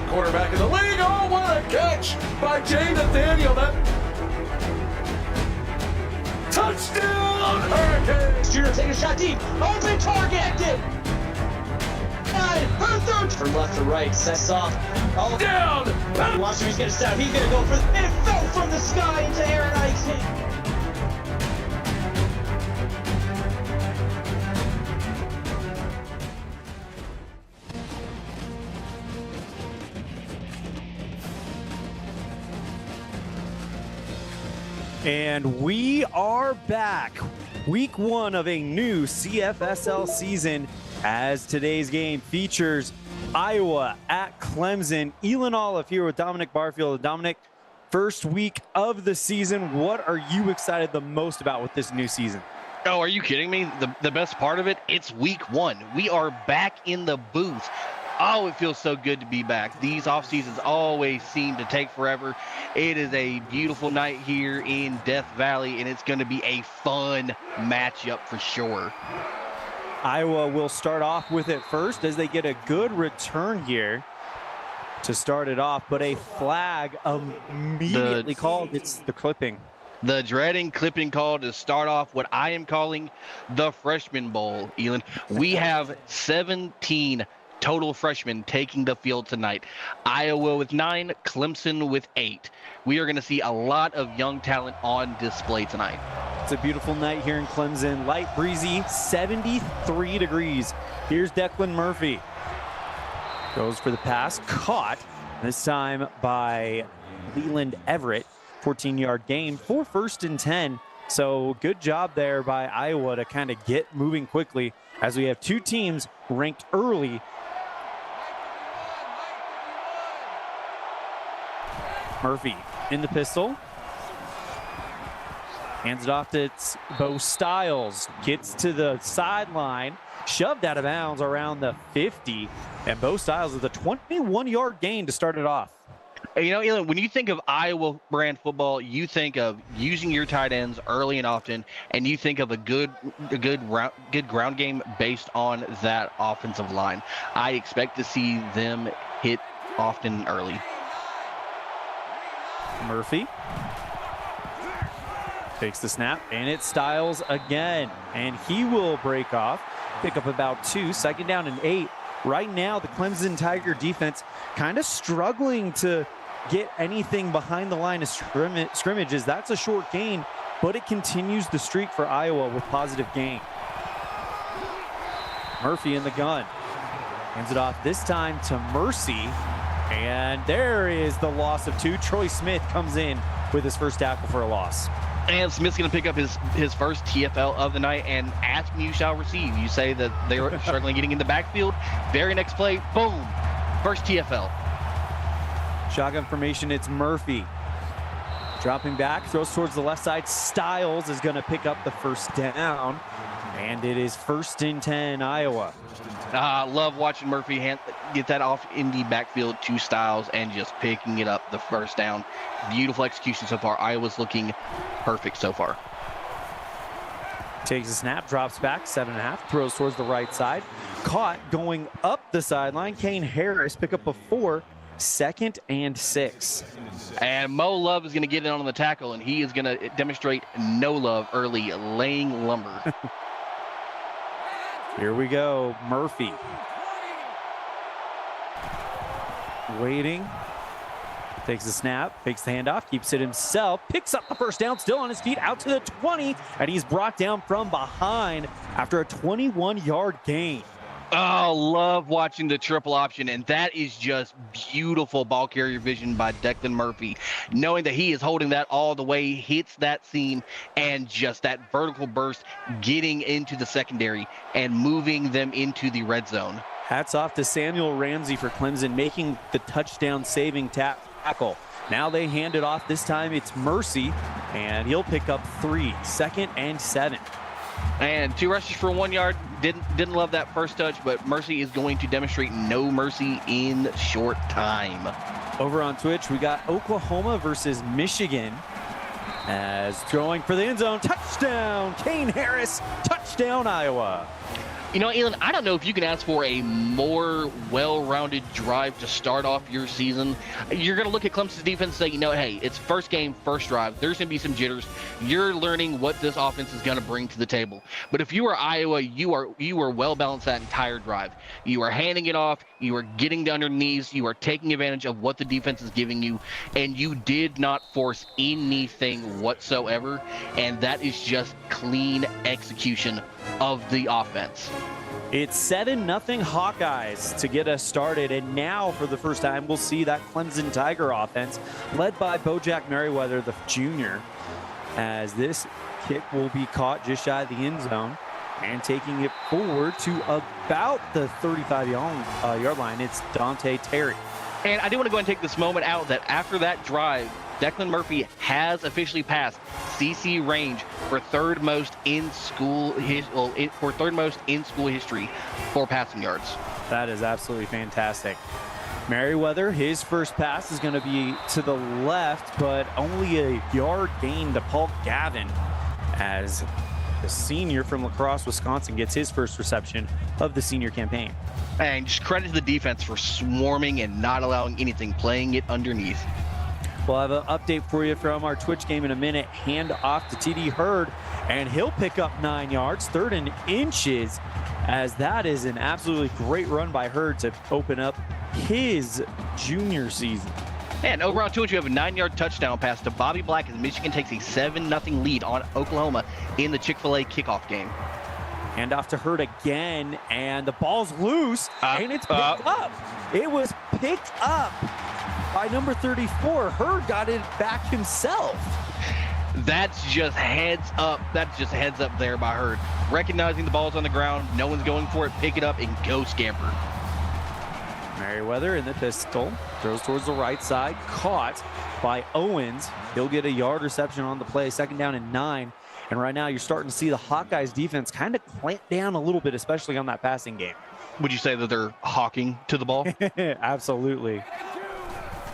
quarterback in the league. Oh, what a catch by Jay Nathaniel. That touchdown, Hurricanes. Junior taking a shot deep. Open target. From left to right, sets off. All Down. Watch him, he's gonna stop. He's gonna go for and it fell from the sky into Aaron Ike's hand. And we are back. Week 1 of a new CFSL season, as today's game features Iowa at Clemson. Elon Olive here with Dominic Barfield. Dominic, first week of the season. What are you excited the most about with this new season? Oh, are you kidding me? The best part of it, it's week 1. We are back in the booth. Oh, it feels so good to be back. These off seasons always seem to take forever. It is a beautiful night here in Death Valley, and it's going to be a fun matchup for sure. Iowa will start off with it first as they get a good return here to start it off, but a flag immediately called. It's the clipping. The dreading clipping call to start off what I am calling the Freshman Bowl, Elon. We have 17 total freshmen taking the field tonight. Iowa with 9, Clemson with 8. We are going to see a lot of young talent on display tonight. It's a beautiful night here in Clemson. Light breezy, 73 degrees. Here's Declan Murphy. Goes for the pass, caught this time by Leland Everett. 14-yard gain for 1st and 10. So good job there by Iowa to kind of get moving quickly as we have two teams ranked early. Murphy in the pistol. Hands it off to Bo Styles. Gets to the sideline. Shoved out of bounds around the 50. And Bo Styles with a 21-yard gain to start it off. You know, Elon, when you think of Iowa brand football, you think of using your tight ends early and often, and you think of a good ground game based on that offensive line. I expect to see them hit often early. Murphy takes the snap, and it's Styles again, and he will break off, pick up about 2, 2nd down and 8. Right now, the Clemson Tiger defense kind of struggling to get anything behind the line of scrimmages. That's a short gain, but it continues the streak for Iowa with positive gain. Murphy in the gun. Hands it off this time to Mercy. And there is the loss of 2. Troy Smith comes in with his first tackle for a loss. And Smith's going to pick up his first TFL of the night, and ask and you shall receive. You say that they were struggling getting in the backfield. Very next play, boom, first TFL. Shotgun formation, it's Murphy. Dropping back, throws towards the left side. Styles is going to pick up the first down, and it is 1st and 10, Iowa. Love watching Murphy get that off in the backfield to Styles and just picking it up the first down. Beautiful execution so far. Iowa's looking perfect so far. Takes a snap, drops back, 7.5, throws towards the right side. Caught going up the sideline. Kane Harris pick up a 4, 2nd and 6. And Mo Love is going to get in on the tackle, and he is going to demonstrate no love early, laying lumber. Here we go, Murphy. Waiting. Takes the snap, takes the handoff, keeps it himself, picks up the first down, still on his feet, out to the 20, and he's brought down from behind after a 21-yard gain. Oh, love watching the triple option, and that is just beautiful ball carrier vision by Declan Murphy. Knowing that he is holding that all the way, hits that seam, and just that vertical burst, getting into the secondary and moving them into the red zone. Hats off to Samuel Ramsey for Clemson, making the touchdown-saving tackle. Now they hand it off. This time it's Mercy, and he'll pick up 3, 2nd and 7. And 2 rushes for 1 yard. Didn't love that first touch, but Mercy is going to demonstrate no mercy in short time. Over on Twitch, we got Oklahoma versus Michigan. As throwing for the end zone, touchdown, Kane Harris, touchdown, Iowa. You know, Elon, I don't know if you can ask for a more well-rounded drive to start off your season. You're going to look at Clemson's defense and say, you know, hey, it's first game, first drive. There's going to be some jitters. You're learning what this offense is going to bring to the table. But if you are Iowa, you are well-balanced that entire drive. You are handing it off. You are getting down your knees. You are taking advantage of what the defense is giving you. And you did not force anything whatsoever. And that is just clean execution of the offense. It's 7-0 Hawkeyes to get us started, and now for the first time we'll see that Clemson Tiger offense led by Bojack Merriweather, the junior, as this kick will be caught just shy of the end zone and taking it forward to about the 35-yard line. It's Dante Terry. And I do want to go and take this moment out that after that drive, Declan Murphy has officially passed CC range for third most in school history for passing yards. That is absolutely fantastic. Merriweather, his first pass is going to be to the left, but only a yard gain to Paul Gavin as the senior from La Crosse, Wisconsin, gets his first reception of the senior campaign. And just credit to the defense for swarming and not allowing anything, playing it underneath. We'll have an update for you from our Twitch game in a minute. Hand off to TD Hurd, and he'll pick up 9 yards, 3rd and inches, as that is an absolutely great run by Hurd to open up his junior season. And over on Twitch, you have a 9-yard touchdown pass to Bobby Black as Michigan takes a 7-0 lead on Oklahoma in the Chick-fil-A kickoff game. Hand off to Hurd again, and the ball's loose, and it's picked up. It was picked up by number 34. Hurd got it back himself. That's just heads up. That's just heads up there by Hurd. Recognizing the ball's on the ground, no one's going for it, pick it up and go scamper. Merriweather in the pistol, throws towards the right side, caught by Owens. He'll get a yard reception on the play, 2nd down and 9. And right now you're starting to see the Hawkeyes defense kind of clamp down a little bit, especially on that passing game. Would you say that they're hawking to the ball? Absolutely.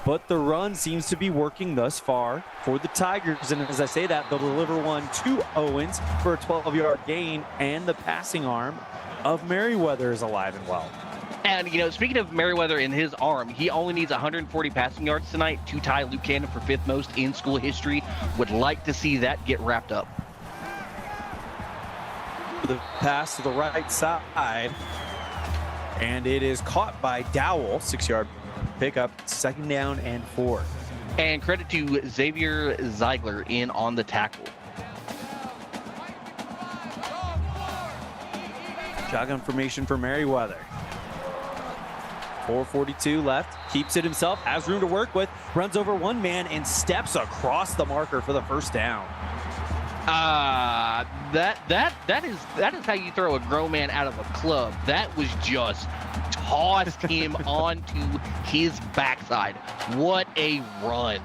But the run seems to be working thus far for the Tigers. And as I say that, they'll deliver one to Owens for a 12-yard gain, and the passing arm of Merriweather is alive and well. And, you know, speaking of Merriweather and his arm, he only needs 140 passing yards tonight to tie Luke Cannon for 5th most in school history. Would like to see that get wrapped up. The pass to the right side, and it is caught by Dowell, 6-yard pickup, 2nd down and 4. And credit to Xavier Ziegler in on the tackle. Shotgun formation for Merriweather. 4:42 left, keeps it himself, has room to work with, runs over one man and steps across the marker for the 1st down. That is how you throw a grown man out of a club. That was just tossed him onto his backside. What a run.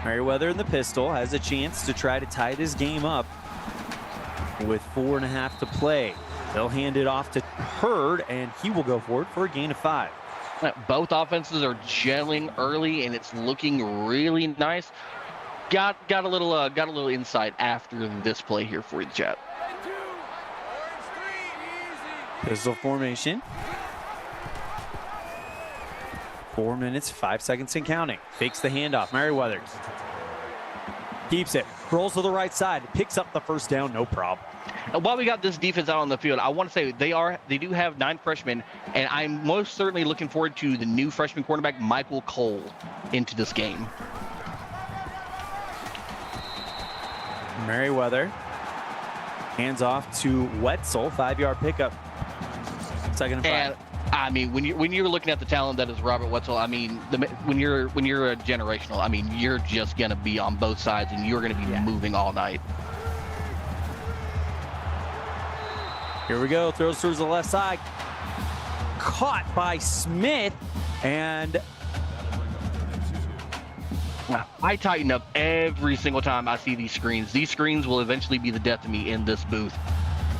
Merriweather in the pistol has a chance to try to tie this game up with 4.5 to play. They'll hand it off to Hurd, and he will go forward for a gain of 5. Both offenses are gelling early, and it's looking really nice. Got a little insight after this play here for you, chat. Pistol formation. 4 minutes, 5 seconds and counting. Fakes the handoff. Merriweather keeps it. Rolls to the right side. Picks up the 1st down. No problem. And while we got this defense out on the field, I want to say they do have 9 freshmen, and I'm most certainly looking forward to the new freshman quarterback Michael Cole into this game. Merriweather hands off to Wetzel. 5-yard pickup. 2nd and 5. And I mean, when you're looking at the talent that is Robert Wetzel, I mean, when you're a generational, I mean, you're just gonna be on both sides, and you're gonna be moving all night. Here we go. Throws towards the left side. Caught by Smith, and I tighten up every single time I see these screens. These screens will eventually be the death of me in this booth.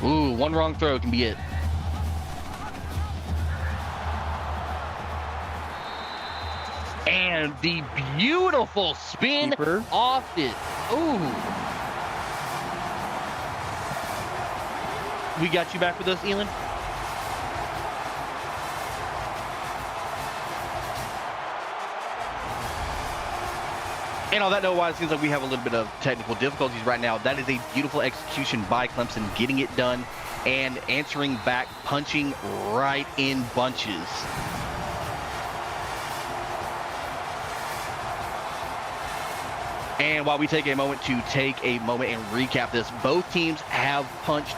Ooh, one wrong throw can be it. And the beautiful spin Keeper. off it. Ooh. We got you back with us, Elon? And on that note, while it seems like we have a little bit of technical difficulties right now, that is a beautiful execution by Clemson, getting it done and answering back, punching right in bunches. And while we take a moment and recap this, both teams have punched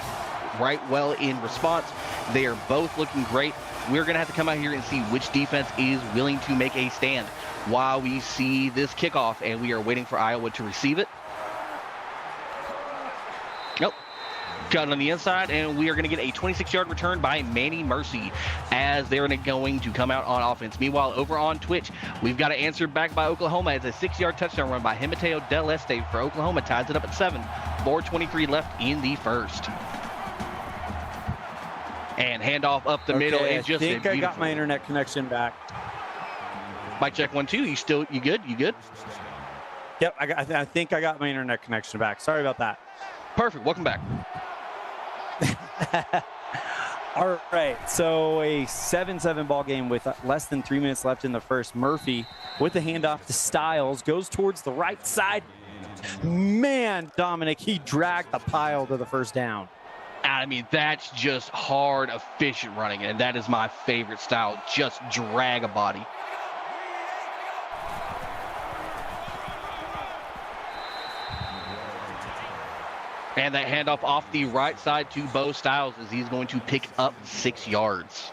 right well in response. They are both looking great. We're going to have to come out here and see which defense is willing to make a stand while we see this kickoff, and we are waiting for Iowa to receive it. Nope. Got it on the inside, and we are going to get a 26-yard return by Manny Mercy as they're going to come out on offense. Meanwhile, over on Twitch, we've got an answer back by Oklahoma as a 6-yard touchdown run by Himateo Del Este for Oklahoma ties it up at 7. 4:23 left in the first. And handoff up the middle, and just I think I got my internet connection back. Mic check 1 2. You good? You good? Yep, I think I got my internet connection back. Sorry about that. Perfect. Welcome back. All right, so a 7-7 ball game with less than 3 minutes left in the first. Murphy with the handoff to Styles goes towards the right side. Man, Dominic, he dragged the pile to the first down. I mean, that's just hard, efficient running, and that is my favorite style. Just drag a body. And that handoff off the right side to Bo Styles as he's going to pick up 6 yards.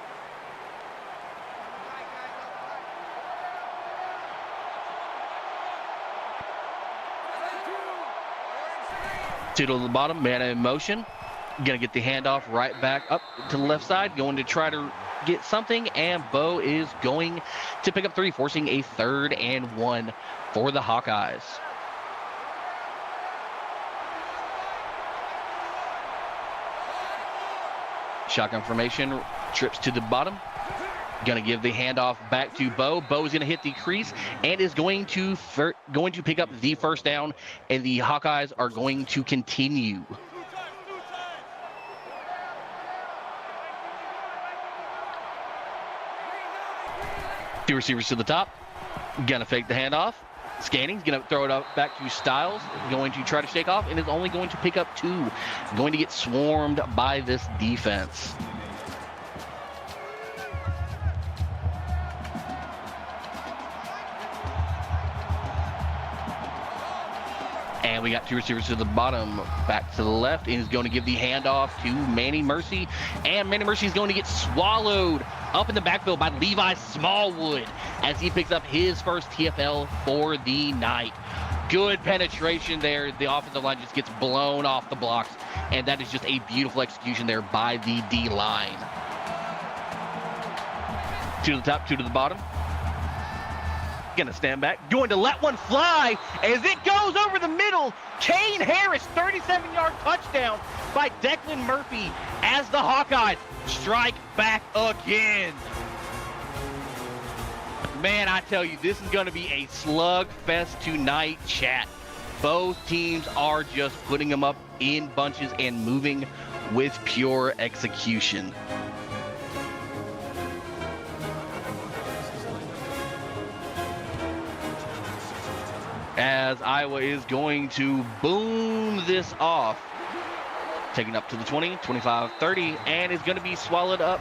Two to the bottom, man in motion. Gonna get the handoff right back up to the left side, going to try to get something, and Bo is going to pick up 3, forcing a 3rd and 1 for the Hawkeyes. Shotgun formation, trips to the bottom. Going to give the handoff back to Bo. Bo's going to hit the crease and is going to pick up the first down, and the Hawkeyes are going to continue. Two receivers to the top. Going to fake the handoff. Scanning, going to throw it up back to Styles, going to try to shake off, and is only going to pick up 2. Going to get swarmed by this defense. And we got 2 receivers to the bottom, back to the left, and is going to give the handoff to Manny Mercy. And Manny Mercy is going to get swallowed up in the backfield by Levi Smallwood as he picks up his first TFL for the night. Good penetration there. The offensive line just gets blown off the blocks, and that is just a beautiful execution there by the D-line. 2 to the top, 2 to the bottom. Gonna stand back, going to let one fly as it goes over the middle. Kane Harris, 37-yard touchdown by Declan Murphy as the Hawkeyes strike back again. Man, I tell you, this is going to be a slugfest tonight, chat. Both teams are just putting them up in bunches and moving with pure execution. As Iowa is going to boom this off. Taking up to the 20, 25, 30, and is going to be swallowed up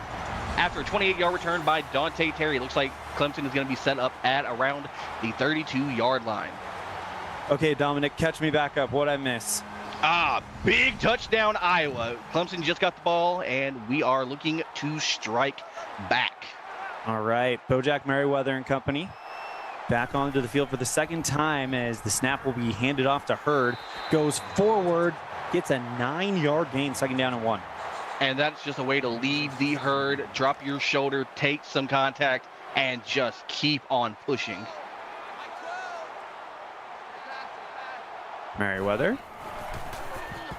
after a 28-yard return by Dante Terry. Looks like Clemson is going to be set up at around the 32-yard line. Okay, Dominic, catch me back up. What'd I miss? Big touchdown, Iowa. Clemson just got the ball, and we are looking to strike back. All right, Bojack Merriweather and company back onto the field for the second time as the snap will be handed off to Hurd. Goes forward, gets a 9-yard gain, 2nd down and 1. And that's just a way to lead the herd, drop your shoulder, take some contact, and just keep on pushing. Merriweather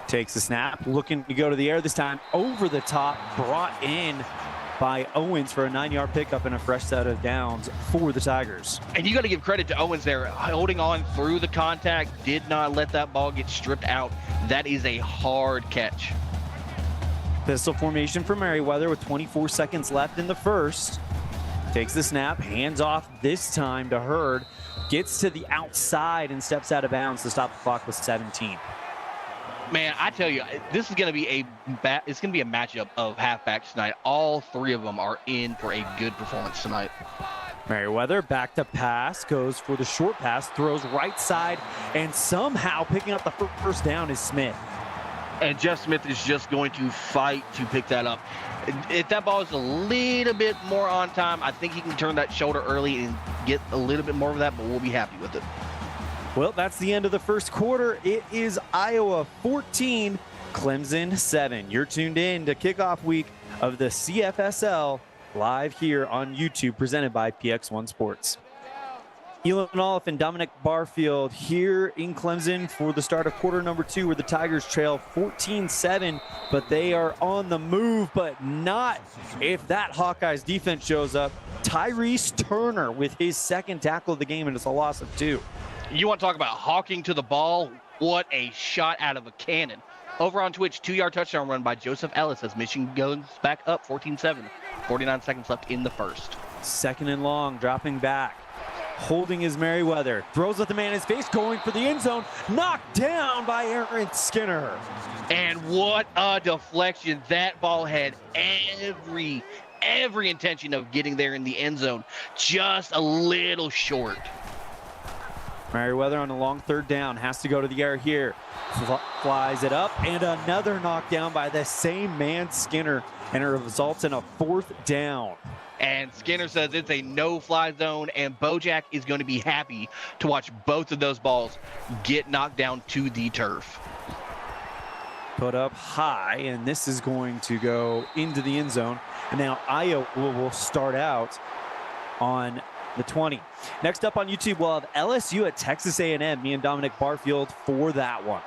takes the snap, looking to go to the air this time, over the top, brought in by Owens for a 9-yard pickup and a fresh set of downs for the Tigers. And you got to give credit to Owens there, holding on through the contact, did not let that ball get stripped out. That is a hard catch. Pistol formation for Merriweather with 24 seconds left in the first. Takes the snap, hands off this time to Hurd. Gets to the outside and steps out of bounds to stop the clock with 17. Man, I tell you, this is going to be a matchup of halfbacks tonight. All three of them are in for a good performance tonight. Merriweather back to pass, goes for the short pass, throws right side, and somehow picking up the first down is Smith. And Jeff Smith is just going to fight to pick that up. If that ball is a little bit more on time, I think he can turn that shoulder early and get a little bit more of that, but we'll be happy with it. Well, that's the end of the first quarter. It is Iowa 14, Clemson 7. You're tuned in to kickoff week of the CFSL live here on YouTube, presented by PX1 Sports. Elon Olive and Dominic Barfield here in Clemson for the start of quarter number 2, where the Tigers trail 14-7, but they are on the move, but not if that Hawkeyes defense shows up. Tyrese Turner with his second tackle of the game, and it's a loss of 2. You want to talk about hawking to the ball? What a shot out of a cannon. Over on Twitch, 2-yard touchdown run by Joseph Ellis as Michigan goes back up 14-7. 49 seconds left in the first. Second and long, dropping back. Holding his Merriweather. Throws at the man in his face, going for the end zone. Knocked down by Aaron Skinner. And what a deflection. That ball had every intention of getting there in the end zone. Just a little short. Merriweather on a long third down. Has to go to the air here. Flies it up. And another knockdown by the same man, Skinner. And it results in a 4th down. And Skinner says it's a no-fly zone, and Bojack is going to be happy to watch both of those balls get knocked down to the turf. Put up high, and this is going to go into the end zone. And now Iowa will start out on the 20. Next up on YouTube, we'll have LSU at Texas A&M. Me and Dominic Barfield for that one.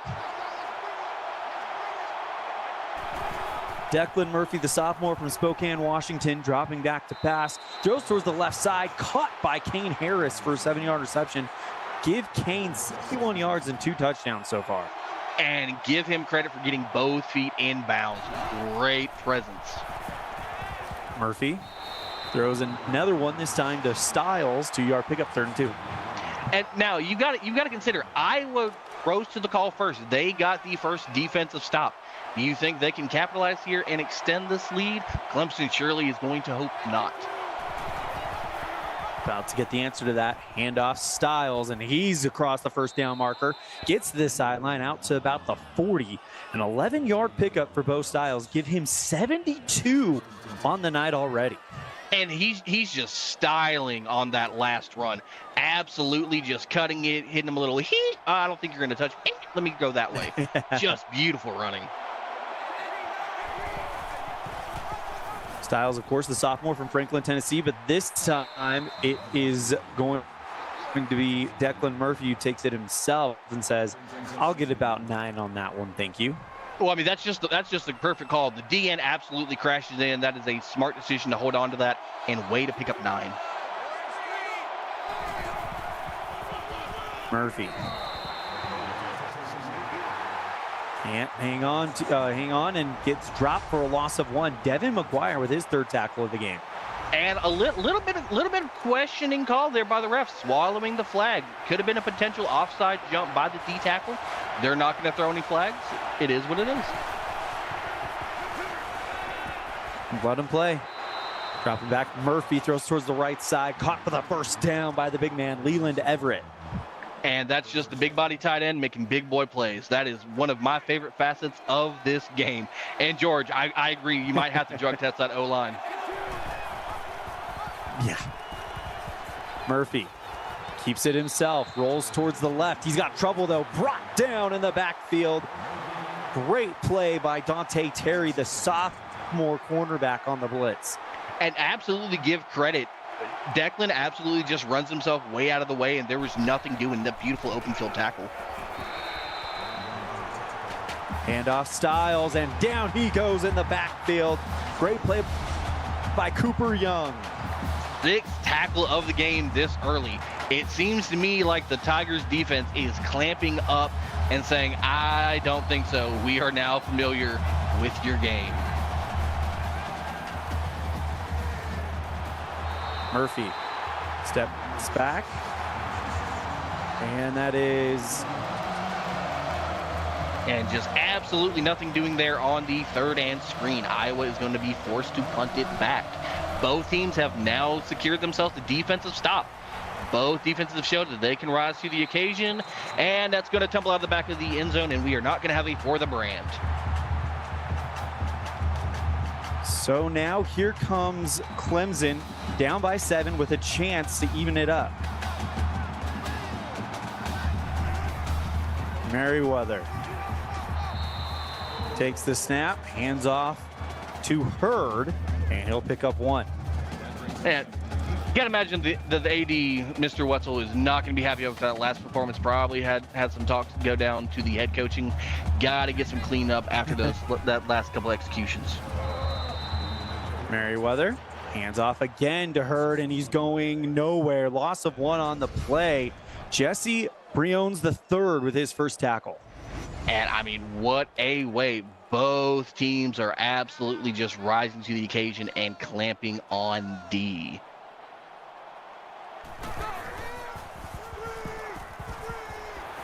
Declan Murphy, the sophomore from Spokane, Washington, dropping back to pass. Throws towards the left side, caught by Kane Harris for a 7-yard reception. Give Kane 61 yards and 2 touchdowns so far. And give him credit for getting both feet in bounds. Great presence. Murphy throws another one, this time to Styles, 2-yard pickup, 3rd and 2. And now you got to consider Iowa rose to the call first. They got the first defensive stop. Do you think they can capitalize here and extend this lead? Clemson surely is going to hope not. About to get the answer to that. Handoff Styles, and he's across the first down marker. Gets this sideline out to about the 40. An 11-yard pickup for Bo Styles. Give him 72 on the night already. And he's just styling on that last run. Absolutely just cutting it, hitting him a little. I don't think you're going to touch me. Let me go that way. Just beautiful running. Styles, of course, the sophomore from Franklin, Tennessee, but this time it is going to be Declan Murphy who takes it himself and says, I'll get about 9 on that one, thank you. Well, I mean, that's just the perfect call. The DN absolutely crashes in. That is a smart decision to hold on to that and way to pick up 9. Murphy can't hang on and gets dropped for a loss of 1. Devin McGuire with his 3rd tackle of the game. And a little bit of questioning call there by the refs, swallowing the flag. Could have been a potential offside jump by the D tackle. They're not going to throw any flags. It is what it is. Let him play. Dropping back, Murphy throws towards the right side, caught for the first down by the big man, Leland Everett. And that's just the big body tight end making big boy plays. That is one of my favorite facets of this game. And George, I agree, you might have to drug test that O-line. Yeah. Murphy keeps it himself, rolls towards the left. He's got trouble though, brought down in the backfield. Great play by Dante Terry, the sophomore cornerback on the blitz. And absolutely give credit. Declan absolutely just runs himself way out of the way, and there was nothing doing the beautiful open field tackle. Handoff Styles, and down he goes in the backfield. Great play by Cooper Young. 6th tackle of the game this early. It seems to me like the Tigers defense is clamping up and saying, I don't think so. We are now familiar with your game. Murphy steps back. And that is... And just absolutely nothing doing there on the third and screen. Iowa is going to be forced to punt it back. Both teams have now secured themselves the defensive stop. Both defenses have showed that they can rise to the occasion, and that's going to tumble out of the back of the end zone, and we are not going to have a for the brand. So now here comes Clemson down by 7 with a chance to even it up. Merriweather takes the snap, hands off to Hurd, and he'll pick up 1. And you got to imagine the AD, Mr. Wetzel, is not going to be happy with that last performance. Probably had some talks to go down to the head coaching. Got to get some cleanup after that last couple executions. Merriweather hands off again to Hurd, and he's going nowhere. Loss of 1 on the play. Jesse Briones III with his first tackle. And I mean, what a way. Both teams are absolutely just rising to the occasion and clamping on D.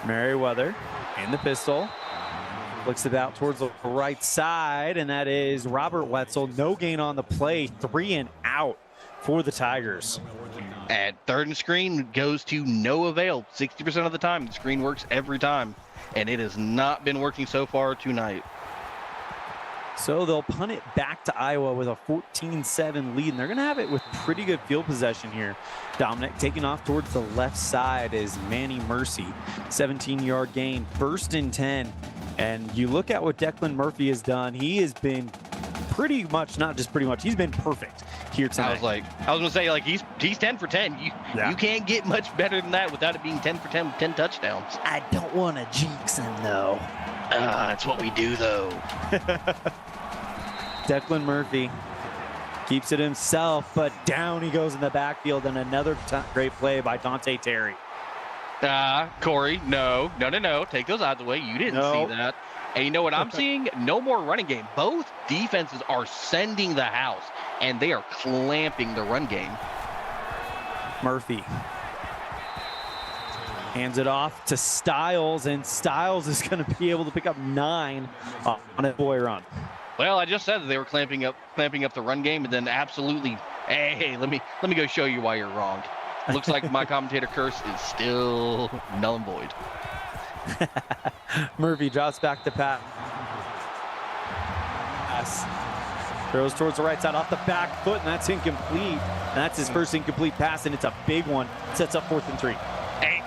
Merriweather in the pistol. Looks it out towards the right side, and that is Robert Wetzel. No gain on the play. 3 and out for the Tigers. And third and screen goes to no avail. 60% of the time, the screen works every time. And it has not been working so far tonight. So they'll punt it back to Iowa with a 14-7 lead, and they're going to have it with pretty good field possession here. Dominic taking off towards the left side is Manny Mercy. 17-yard gain, 1st and 10. And you look at what Declan Murphy has done. He has been pretty much, not just pretty much, he's been perfect here tonight. I was going to say, like, he's 10 for 10. You can't get much better than that without it being 10 for 10 with 10 touchdowns. I don't want to jinx him, though. That's what we do, though. Declan Murphy keeps it himself, but down he goes in the backfield, and another great play by Dante Terry. Corey, no. Take those odds away. You didn't see that. And you know what I'm seeing? No more running game. Both defenses are sending the house, and they are clamping the run game. Murphy hands it off to Styles, and Styles is going to be able to pick up 9 on a boy run. Well, I just said that they were clamping up the run game, and then absolutely, hey, let me go show you why you're wrong. Looks like my commentator curse is still null and void. Murphy drops back to pass. Throws towards the right side off the back foot, and that's incomplete. And that's his first incomplete pass, and it's a big one. Sets up 4th and 3.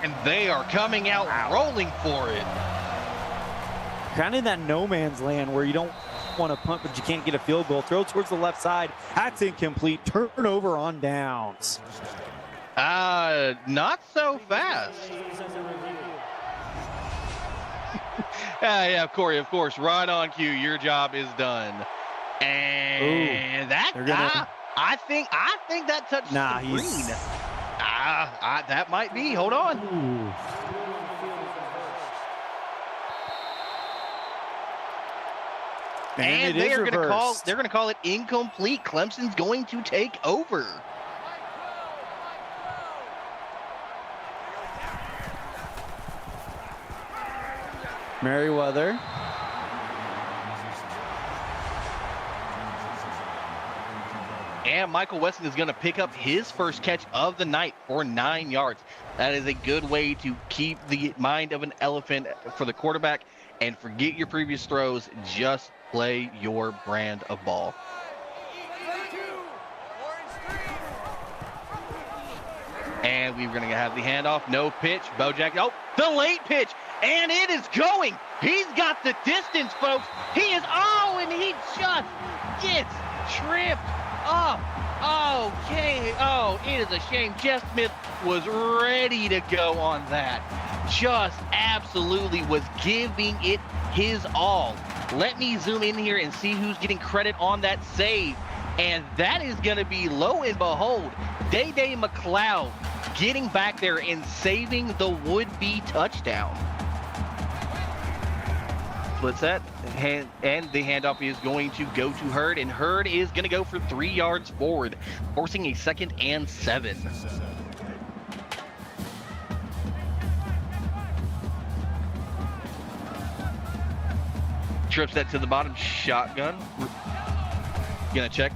And they are coming out rolling for it. Kind of in that no man's land where you don't want to punt, but you can't get a field goal. Throw towards the left side. That's incomplete. Turnover on downs. Not so fast. Yeah, Corey, of course. Right on cue. Your job is done. And I think that touched the green. That might be. Hold on. Ooh. And they're going to call it incomplete. Clemson's going to take over. Merriweather. And Michael Weston is going to pick up his first catch of the night for 9 yards. That is a good way to keep the mind of an elephant for the quarterback and forget your previous throws. Just play your brand of ball. And we're going to have the handoff. No pitch. Bojack. Oh, the late pitch. And it is going. He's got the distance, folks. He is. Oh, and he just gets tripped up. Okay. Oh, it is a shame. Jeff Smith was ready to go on that. Just absolutely was giving it his all. Let me zoom in here and see who's getting credit on that save. And that is going to be, lo and behold, Day-Day McLeod getting back there and saving the would-be touchdown. Split set. and the handoff is going to go to Hurd, and Hurd is going to go for 3 yards forward, forcing a 2nd and 7. Trips that to the bottom, shotgun. Gonna check.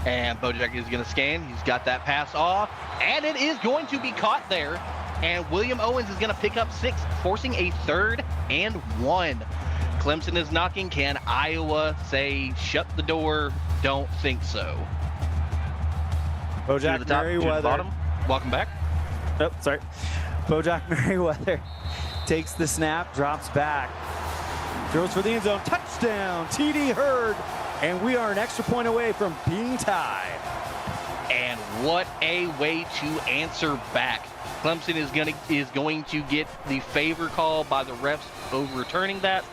And Bojack is gonna scan. He's got that pass off, and it is going to be caught there. And William Owens is gonna pick up 6, forcing a 3rd and 1. Clemson is knocking. Can Iowa say shut the door? Don't think so. Bojack To the top, to the Merriweather. bottom. Welcome back. Oh, sorry. Bojack Merriweather takes the snap, drops back, throws for the end zone. Touchdown, TD Hurd. And we are an extra point away from being tied. And what a way to answer back. Clemson is going to get the favor call by the refs overturning that.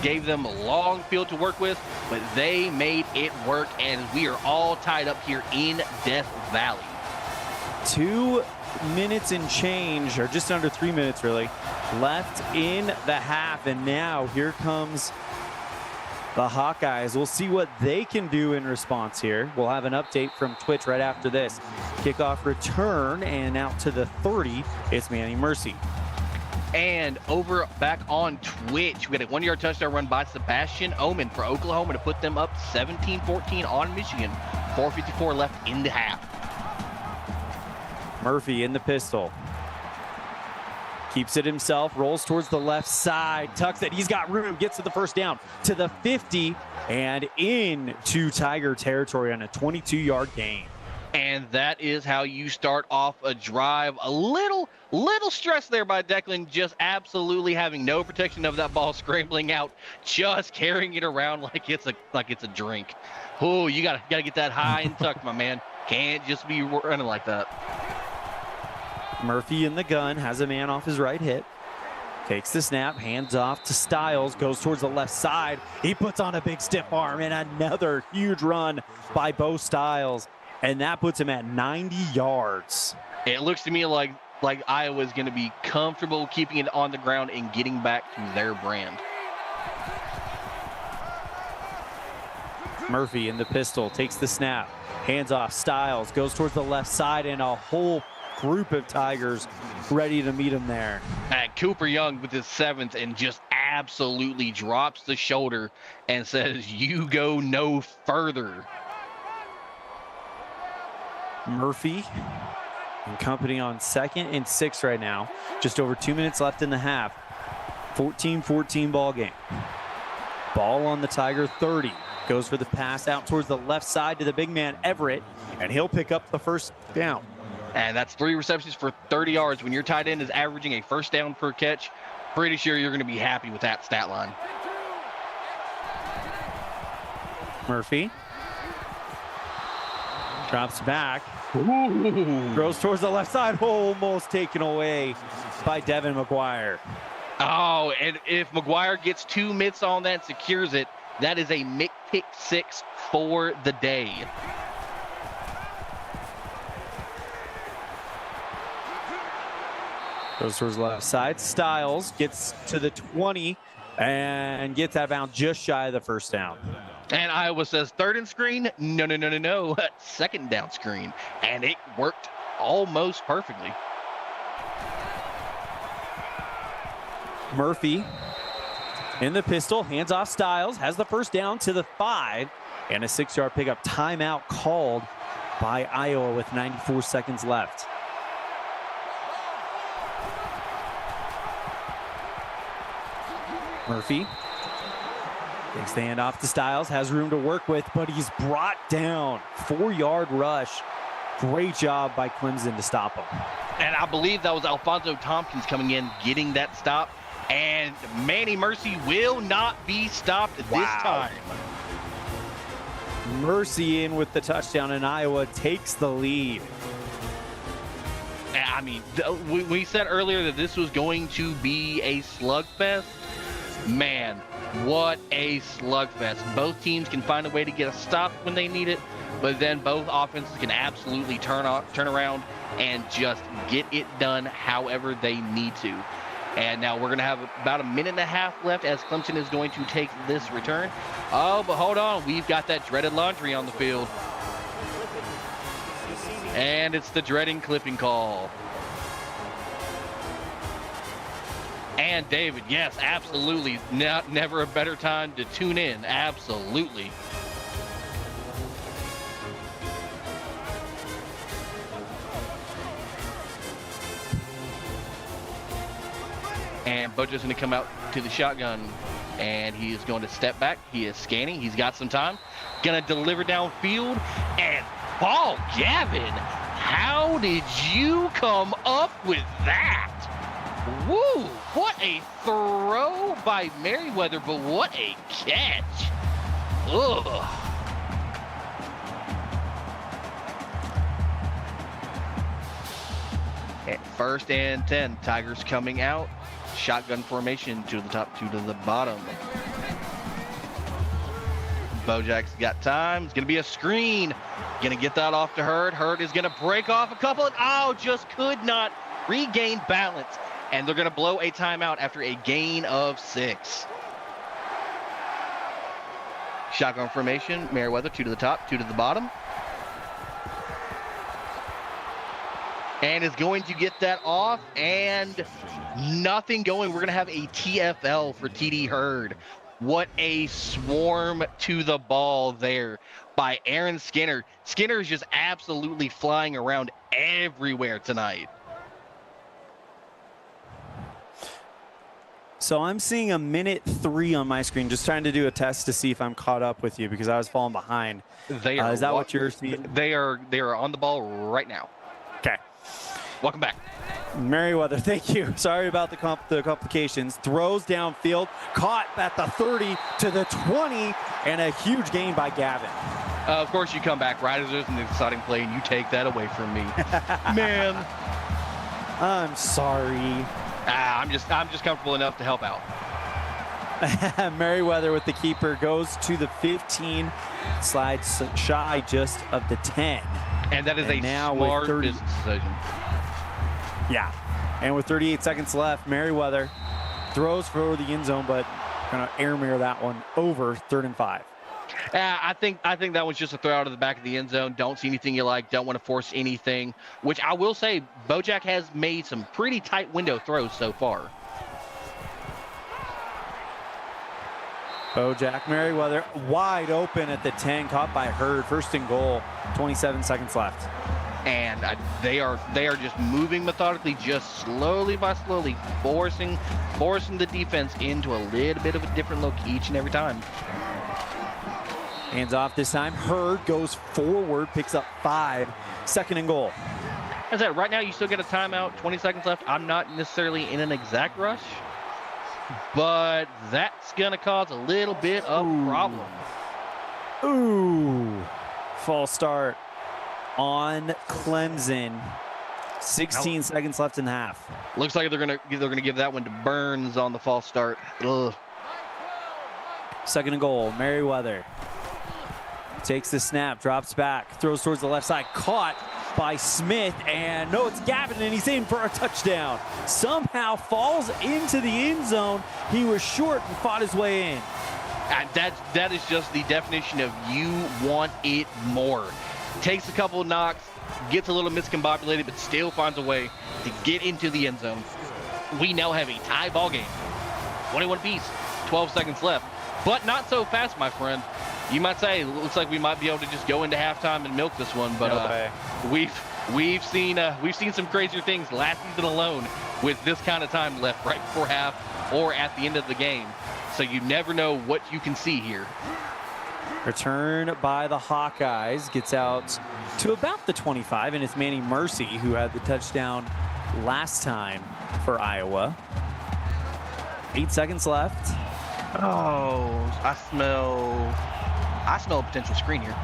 Gave them a long field to work with, but they made it work, and we are all tied up here in Death Valley. 2 minutes and change, or just under 3 minutes really, left in the half. And now here comes the Hawkeyes. We'll see what they can do in response here. We'll have an update from Twitch right after this. Kickoff return, and out to the 30, it's Manny Mercy. And over back on Twitch, we had a 1-yard touchdown run by Sebastian Oman for Oklahoma to put them up 17-14 on Michigan. 4:54 left in the half. Murphy in the pistol. Keeps it himself, rolls towards the left side, tucks it. He's got room, gets to the first down, to the 50, and into Tiger territory on a 22-yard gain. And that is how you start off a drive. A little stress there by Declan, just absolutely having no protection of that ball, scrambling out, just carrying it around like it's a drink. Oh, you gotta get that high and tucked, my man. Can't just be running like that. Murphy in the gun, has a man off his right hip. Takes the snap, hands off to Styles, goes towards the left side. He puts on a big stiff arm, and another huge run by Bo Styles. And that puts him at 90 yards. It looks to me like Iowa's going to be comfortable keeping it on the ground and getting back to their brand. Murphy in the pistol, takes the snap, hands off Styles, goes towards the left side, and a whole group of Tigers ready to meet him there. And Cooper Young with his 7th and just absolutely drops the shoulder and says, you go no further. Murphy and company on 2nd and 6 right now. Just over 2 minutes left in the half. 14-14 ball game. Ball on the Tiger 30. Goes for the pass out towards the left side to the big man, Everett, and he'll pick up the first down. And that's 3 receptions for 30 yards. When your tight end is averaging a first down per catch, pretty sure you're going to be happy with that stat line. Murphy drops back. Ooh. Throws towards the left side, almost taken away by Devin McGuire. Oh, and if McGuire gets 2 mitts on that, secures it, that is a pick 6 for the day. Goes towards the left side. Styles gets to the 20 and gets out of bounds just shy of the first down. And Iowa says 3rd and screen. No. 2nd down screen. And it worked almost perfectly. Murphy in the pistol, hands off Styles, has the first down to the 5, and a 6-yard pickup. Timeout called by Iowa with 94 seconds left. Murphy takes the handoff to Styles, has room to work with, but he's brought down. 4-yard rush. Great job by Clemson to stop him. And I believe that was Alfonso Tompkins coming in, getting that stop. And Manny Mercy will not be stopped this time. Mercy in with the touchdown, and Iowa takes the lead. I mean, we said earlier that this was going to be a slugfest. Man, what a slugfest. Both teams can find a way to get a stop when they need it, but then both offenses can absolutely turn around and just get it done however they need to. And now we're going to have about a minute and a half left as Clemson is going to take this return. Oh, but hold on. We've got that dreaded laundry on the field. And it's the dreading clipping call. And David, yes, absolutely. Never a better time to tune in. Absolutely. And Bojo's going to come out to the shotgun, and he is going to step back. He is scanning. He's got some time. Going to deliver downfield. And Paul Gavin, how did you come up with that? Woo! What a throw by Merriweather, but what a catch. Ugh. At 1st and 10, Tigers coming out. Shotgun formation, 2 to the top, 2 to the bottom. Bojack's got time. It's going to be a screen. Going to get that off to Hurd. Hurd is going to break off a couple. And, just could not regain balance. And they're going to blow a timeout after a gain of 6. Shotgun formation. Merriweather, 2 to the top, 2 to the bottom. And is going to get that off, and nothing going. We're going to have a TFL for TD Hurd. What a swarm to the ball there by Aaron Skinner. Skinner is just absolutely flying around everywhere tonight. So I'm seeing a minute 3 on my screen, just trying to do a test to see if I'm caught up with you because I was falling behind. They are is that what you're seeing? They are on the ball right now. Okay. Welcome back. Merriweather, thank you. Sorry about the complications. Throws downfield, caught at the 30 to the 20, and a huge gain by Gavin. Of course, you come back right as there's an exciting play, and you take that away from me. Man. I'm sorry. I'm just comfortable enough to help out. Merriweather with the keeper goes to the 15, slides shy just of the 10. And that is a smart business decision. Yeah, and with 38 seconds left, Merriweather throws for the end zone, but gonna air mirror that one over 3rd and 5. I think that was just a throw out of the back of the end zone. Don't see anything you like. Don't want to force anything. Which I will say, Bojack has made some pretty tight window throws so far. Bojack Merriweather wide open at the 10, caught by Hurd. 1st and goal. 27 seconds left. And they are just moving methodically, just slowly by slowly, forcing the defense into a little bit of a different look each and every time. Hands off this time. Hurd goes forward, picks up 5. 2nd and goal. As that right now, you still get a timeout. 20 seconds left. I'm not necessarily in an exact rush, but that's gonna cause a little bit of problem. Ooh, false start on Clemson. 16 seconds left in the half. Looks like they're gonna give that one to Burns on the false start. Ugh. 2nd and goal. Merriweather takes the snap, drops back, throws towards the left side, caught by Smith, and no, it's Gavin, and he's in for a touchdown. Somehow falls into the end zone. He was short and fought his way in. And that is just the definition of you want it more. Takes a couple of knocks, gets a little miscombobulated, but still finds a way to get into the end zone. We now have a tie ball game. 21 apiece, 12 seconds left, but not so fast, my friend. You might say, it looks like we might be able to just go into halftime and milk this one, but we've seen some crazier things last season alone with this kind of time left right before half or at the end of the game. So you never know what you can see here. Return by the Hawkeyes, gets out to about the 25, and it's Manny Mercy who had the touchdown last time for Iowa. 8 seconds left. Oh, I smell a potential screen here.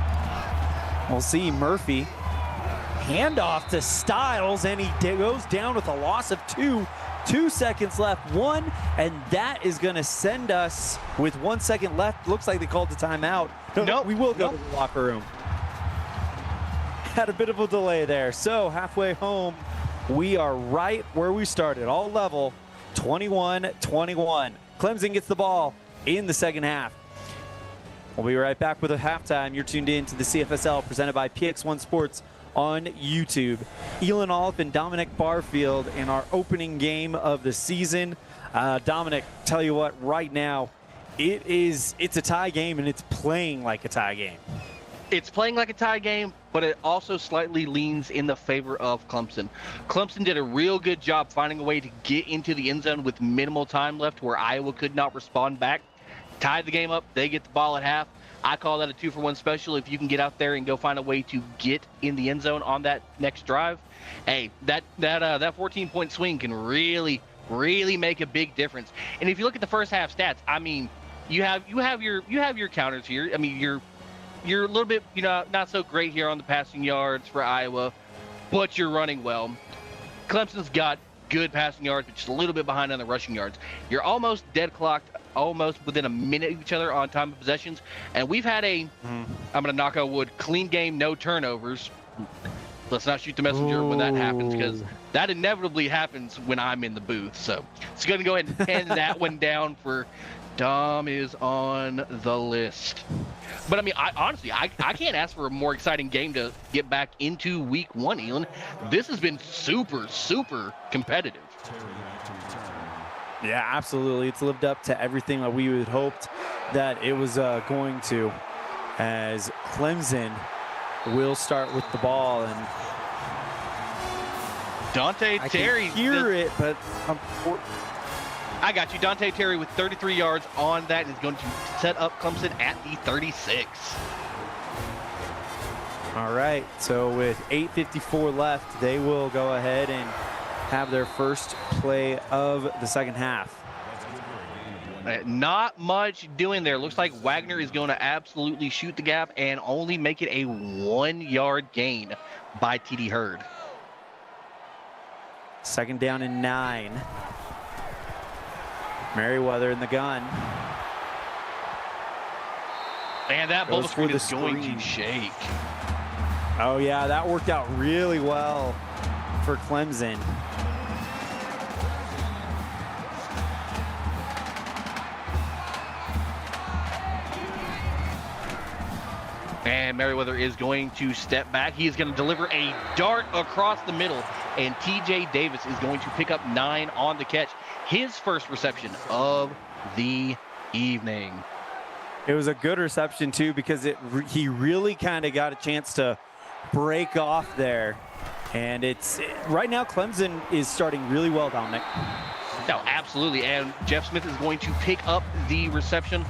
We'll see. Murphy, handoff to Styles, and he goes down with a loss of 2. 2 seconds left, 1, and that is going to send us with 1 second left. Looks like they called the timeout. No, we will go to the locker room. Had a bit of a delay there. So halfway home, we are right where we started, all level. 21-21. Clemson gets the ball in the second half. We'll be right back with a halftime. You're tuned in to the CFSL presented by PX1 Sports on YouTube. Elon Olive and Dominic Barfield in our opening game of the season. Dominic, tell you what, right now, it's a tie game, and it's playing like a tie game. It's playing like a tie game, but it also slightly leans in the favor of Clemson. Clemson did a real good job finding a way to get into the end zone with minimal time left where Iowa could not respond back. Tied the game up. They get the ball at half. I call that a 2-for-1 special. If you can get out there and go find a way to get in the end zone on that next drive, hey, that 14-point swing can really make a big difference. And if you look at the first half stats, I mean, you have your counters here. I mean, you're a little bit, not so great here on the passing yards for Iowa, but you're running well. Clemson's got good passing yards, but just a little bit behind on the rushing yards. You're almost dead clocked, almost within a minute of each other on time of possessions. And we've had I'm going to knock on wood, clean game, no turnovers. Let's not shoot the messenger when that happens, because that inevitably happens when I'm in the booth. So it's going to go ahead and pen that one down for Dom is on the list. But I mean, I can't ask for a more exciting game to get back into week one, Elon. This has been super competitive. Yeah, absolutely. It's lived up to everything that we had hoped that it was going to, as Clemson will start with the ball. And Dante Terry. I can hear it, but I got you. Dante Terry with 33 yards on that is going to set up Clemson at the 36. All right, so with 8:54 left, they will go ahead and have their first play of the second half. Not much doing there. Looks like Wagner is going to absolutely shoot the gap and only make it a 1-yard gain by TD Hurd. Second down and 9. Merriweather in the gun. And that bubble screen is going screen. to shake. Oh yeah, that worked out really well for Clemson. And Merriweather is going to step back. He is going to deliver a dart across the middle. And TJ Davis is going to pick up 9 on the catch. His first reception of the evening. It was a good reception too, because he really kind of got a chance to break off there. And right now Clemson is starting really well, Dominic. No, absolutely. And Jeff Smith is going to pick up the reception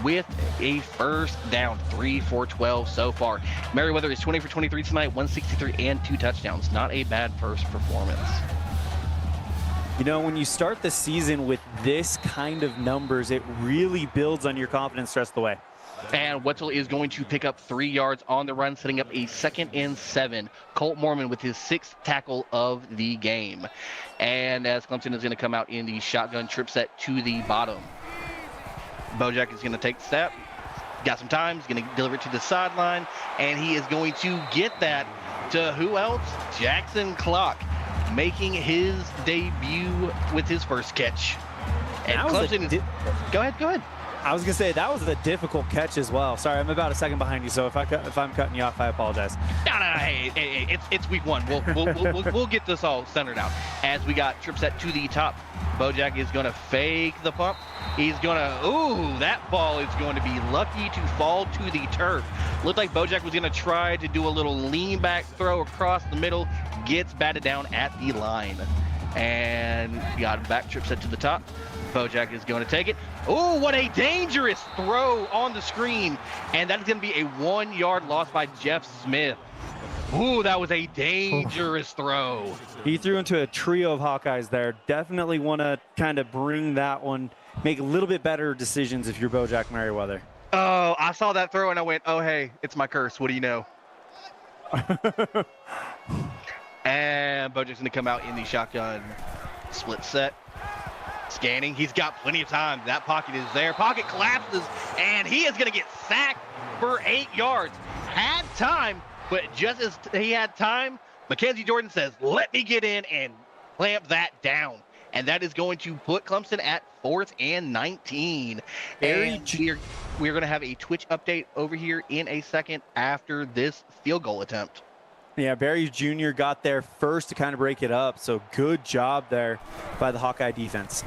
with a first down. 3 for 12 so far. Merriweather is 20 for 23 tonight, 163 and 2 touchdowns. Not a bad first performance. You know, when you start the season with this kind of numbers, it really builds on your confidence the rest of the way. And Wetzel is going to pick up 3 yards on the run, setting up a 2nd and 7. Colt Mormon with his 6th tackle of the game. And as Clemson is going to come out in the shotgun trip set to the bottom. Bojack is going to take the snap. Got some time. He's going to deliver it to the sideline. And he is going to get that to who else? Jackson Clock, making his debut with his first catch. And Clemson is... Go ahead. I was going to say, that was a difficult catch as well. Sorry, I'm about a second behind you, so if I'm cutting you off, I apologize. No, hey, it's week one. We'll get this all centered out. As we got trip set to the top, Bojack is going to fake the pump. He's going to, that ball is going to be lucky to fall to the turf. Looked like Bojack was going to try to do a little lean back throw across the middle, gets batted down at the line. And got a back trip set to the top. Bojack is going to take it. Oh, what a dangerous throw on the screen. And that is going to be a 1-yard loss by Jeff Smith. Ooh, that was a dangerous throw. He threw into a trio of Hawkeyes there. Definitely want to kind of bring that one, make a little bit better decisions if you're Bojack Merriweather. Oh, I saw that throw and I went, oh, hey, it's my curse. What do you know? And Bojack's going to come out in the shotgun split set. Scanning. He's got plenty of time. That pocket is there. Pocket collapses, and he is going to get sacked for 8 yards. Had time, but just as he had time, Mackenzie Jordan says, let me get in and clamp that down. and that is going to put Clemson at 4th and 19. Very And we're going to have a Twitch update over here in a second after this field goal attempt. Yeah, Barry Jr. got there first to kind of break it up, so good job there by the Hawkeye defense.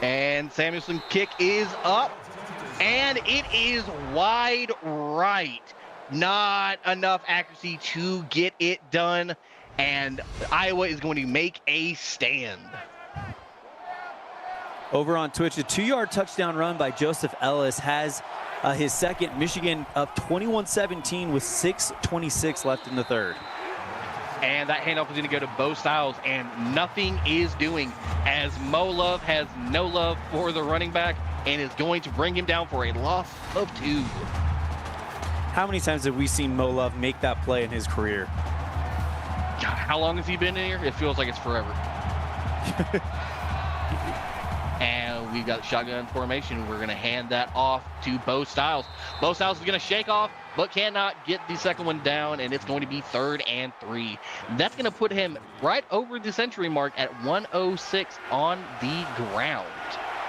And Samuelson kick is up, and it is wide right. Not enough accuracy to get it done, and Iowa is going to make a stand. Over on Twitch, a 2-yard touchdown run by Joseph Ellis has his second. Michigan up 21-17 with 6:26 left in the third. And that handoff is going to go to Bo Styles, and nothing is doing as Mo Love has no love for the running back and is going to bring him down for a loss of 2. How many times have we seen Mo Love make that play in his career? God, how long has he been in here? It feels like it's forever. And we've got shotgun formation. We're going to hand that off to Bo Styles. Bo Styles is going to shake off, but cannot get the second one down, and it's going to be 3rd and 3. That's going to put him right over the century mark at 106 on the ground.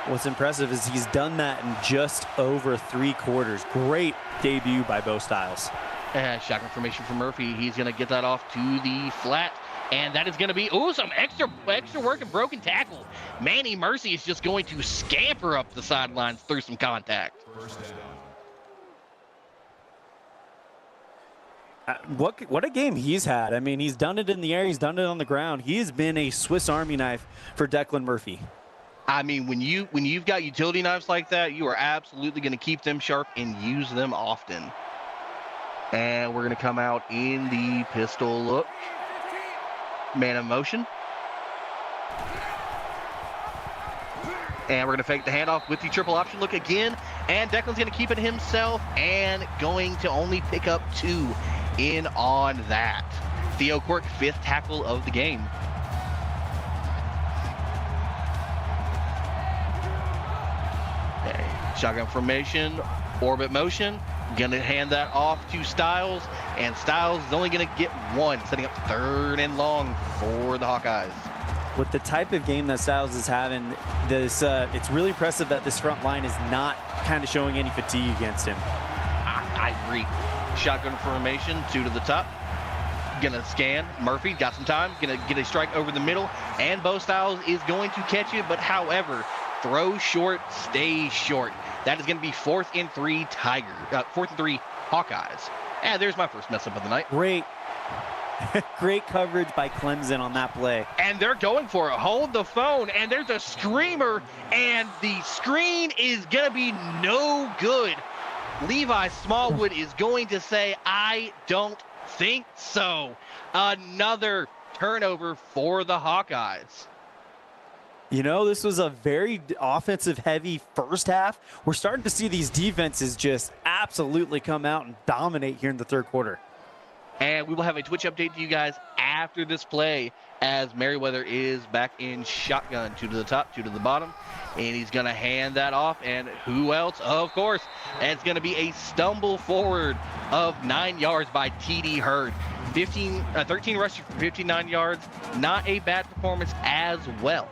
What's impressive is he's done that in just over 3 quarters. Great debut by Bo Styles. Shotgun formation for Murphy. He's going to get that off to the flat. And that is going to be, some extra work and broken tackle. Manny Mercy is just going to scamper up the sidelines through some contact. What a game he's had. I mean, he's done it in the air. He's done it on the ground. He has been a Swiss Army knife for Declan Murphy. I mean, when you've got utility knives like that, you are absolutely going to keep them sharp and use them often. And we're going to come out in the pistol look. Man in motion. And we're going to fake the handoff with the triple option look again. And Declan's going to keep it himself and going to only pick up 2 in on that. Theo Quirk, 5th tackle of the game. Okay. Shotgun formation, orbit motion. Gonna hand that off to Styles, and Styles is only gonna get 1, setting up 3rd and long for the Hawkeyes. With the type of game that Styles is having, it's really impressive that this front line is not kind of showing any fatigue against him. I agree. Shotgun formation, 2 to the top. Gonna scan. Murphy got some time. Gonna get a strike over the middle, and Bo Styles is going to catch it, but however, throw short, stay short. That is going to be 4th and 3 4th and 3 Hawkeyes. And there's my first mess up of the night. Great coverage by Clemson on that play. And they're going for it. Hold the phone, and there's a screamer, and the screen is going to be no good. Levi Smallwood is going to say, I don't think so. Another turnover for the Hawkeyes. You know, this was a very offensive-heavy first half. We're starting to see these defenses just absolutely come out and dominate here in the third quarter. And we will have a Twitch update to you guys after this play as Merriweather is back in shotgun. 2 to the top, 2 to the bottom. And he's going to hand that off. And who else? Of course, it's going to be a stumble forward of 9 yards by T.D. Hurd. 13 rushes for 59 yards. Not a bad performance as well.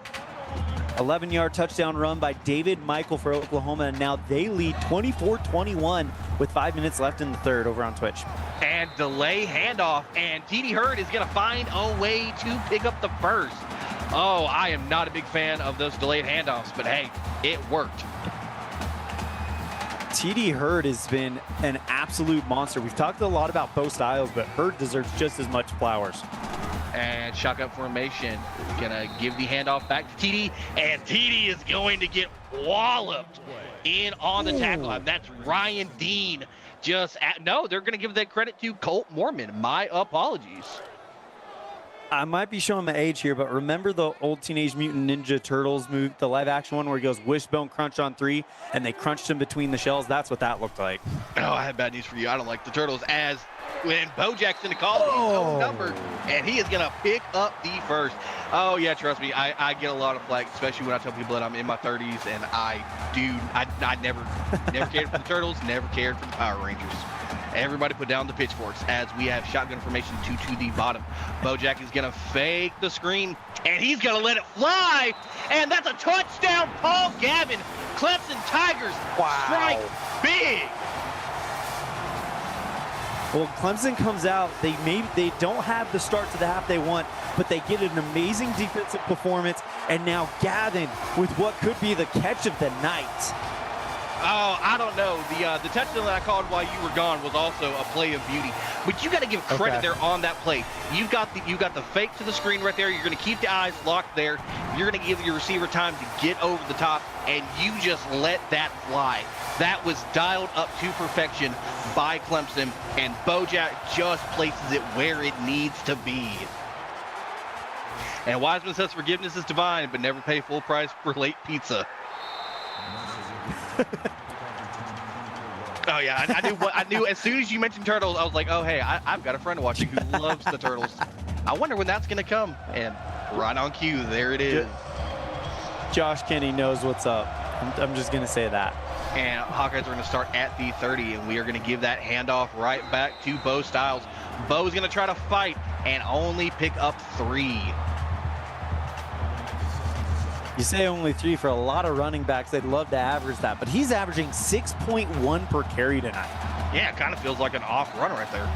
11-yard touchdown run by David Michael for Oklahoma, and now they lead 24-21 with 5 minutes left in the third over on Twitch. And delay handoff, and T.D. Hurd is going to find a way to pick up the first. Oh, I am not a big fan of those delayed handoffs, but hey, it worked. T.D. Hurd has been an absolute monster. We've talked a lot about Bo Styles, but Hurd deserves just as much flowers. And shotgun formation, gonna give the handoff back to TD, and TD is going to get walloped in on the tackle. That's Ryan Dean. No, they're gonna give that credit to Colt Mormon. My apologies. I might be showing my age here, but remember the old Teenage Mutant Ninja Turtles movie, the live action one where he goes wishbone crunch on 3 and they crunched him between the shells? That's what that looked like. Oh, I have bad news for you. I don't like the Turtles as when Bo Jackson called his own number, and he is going to pick up the first. Oh, yeah, trust me, I get a lot of flack, especially when I tell people that I'm in my 30s, and I never cared for the Turtles, never cared for the Power Rangers. Everybody put down the pitchforks as we have shotgun formation 2 to the bottom. Bojack is going to fake the screen, and he's going to let it fly. And that's a touchdown, Paul Gavin. Clemson Tigers strike big. Well, Clemson comes out. They don't have the start to the half they want, but they get an amazing defensive performance. And now Gavin with what could be the catch of the night. Oh, I don't know. The touchdown that I called while you were gone was also a play of beauty. But you got to give credit there on that play. You got the fake to the screen right there. You're going to keep the eyes locked there. You're going to give your receiver time to get over the top, and you just let that fly. That was dialed up to perfection by Clemson, and Bojack just places it where it needs to be. And Wiseman says forgiveness is divine, but never pay full price for late pizza. Oh yeah, I knew as soon as you mentioned turtles, I was like, oh hey, I've got a friend watching who loves the turtles. I wonder when that's gonna come. And right on cue, there it is. Josh Kenny knows what's up. I'm just gonna say that. And Hawkeyes are gonna start at the 30, and we are gonna give that handoff right back to Bo Styles. Bo's gonna try to fight and only pick up 3. You say only 3 for a lot of running backs. They'd love to average that, but he's averaging 6.1 per carry tonight. Yeah, it kind of feels like an off run right there.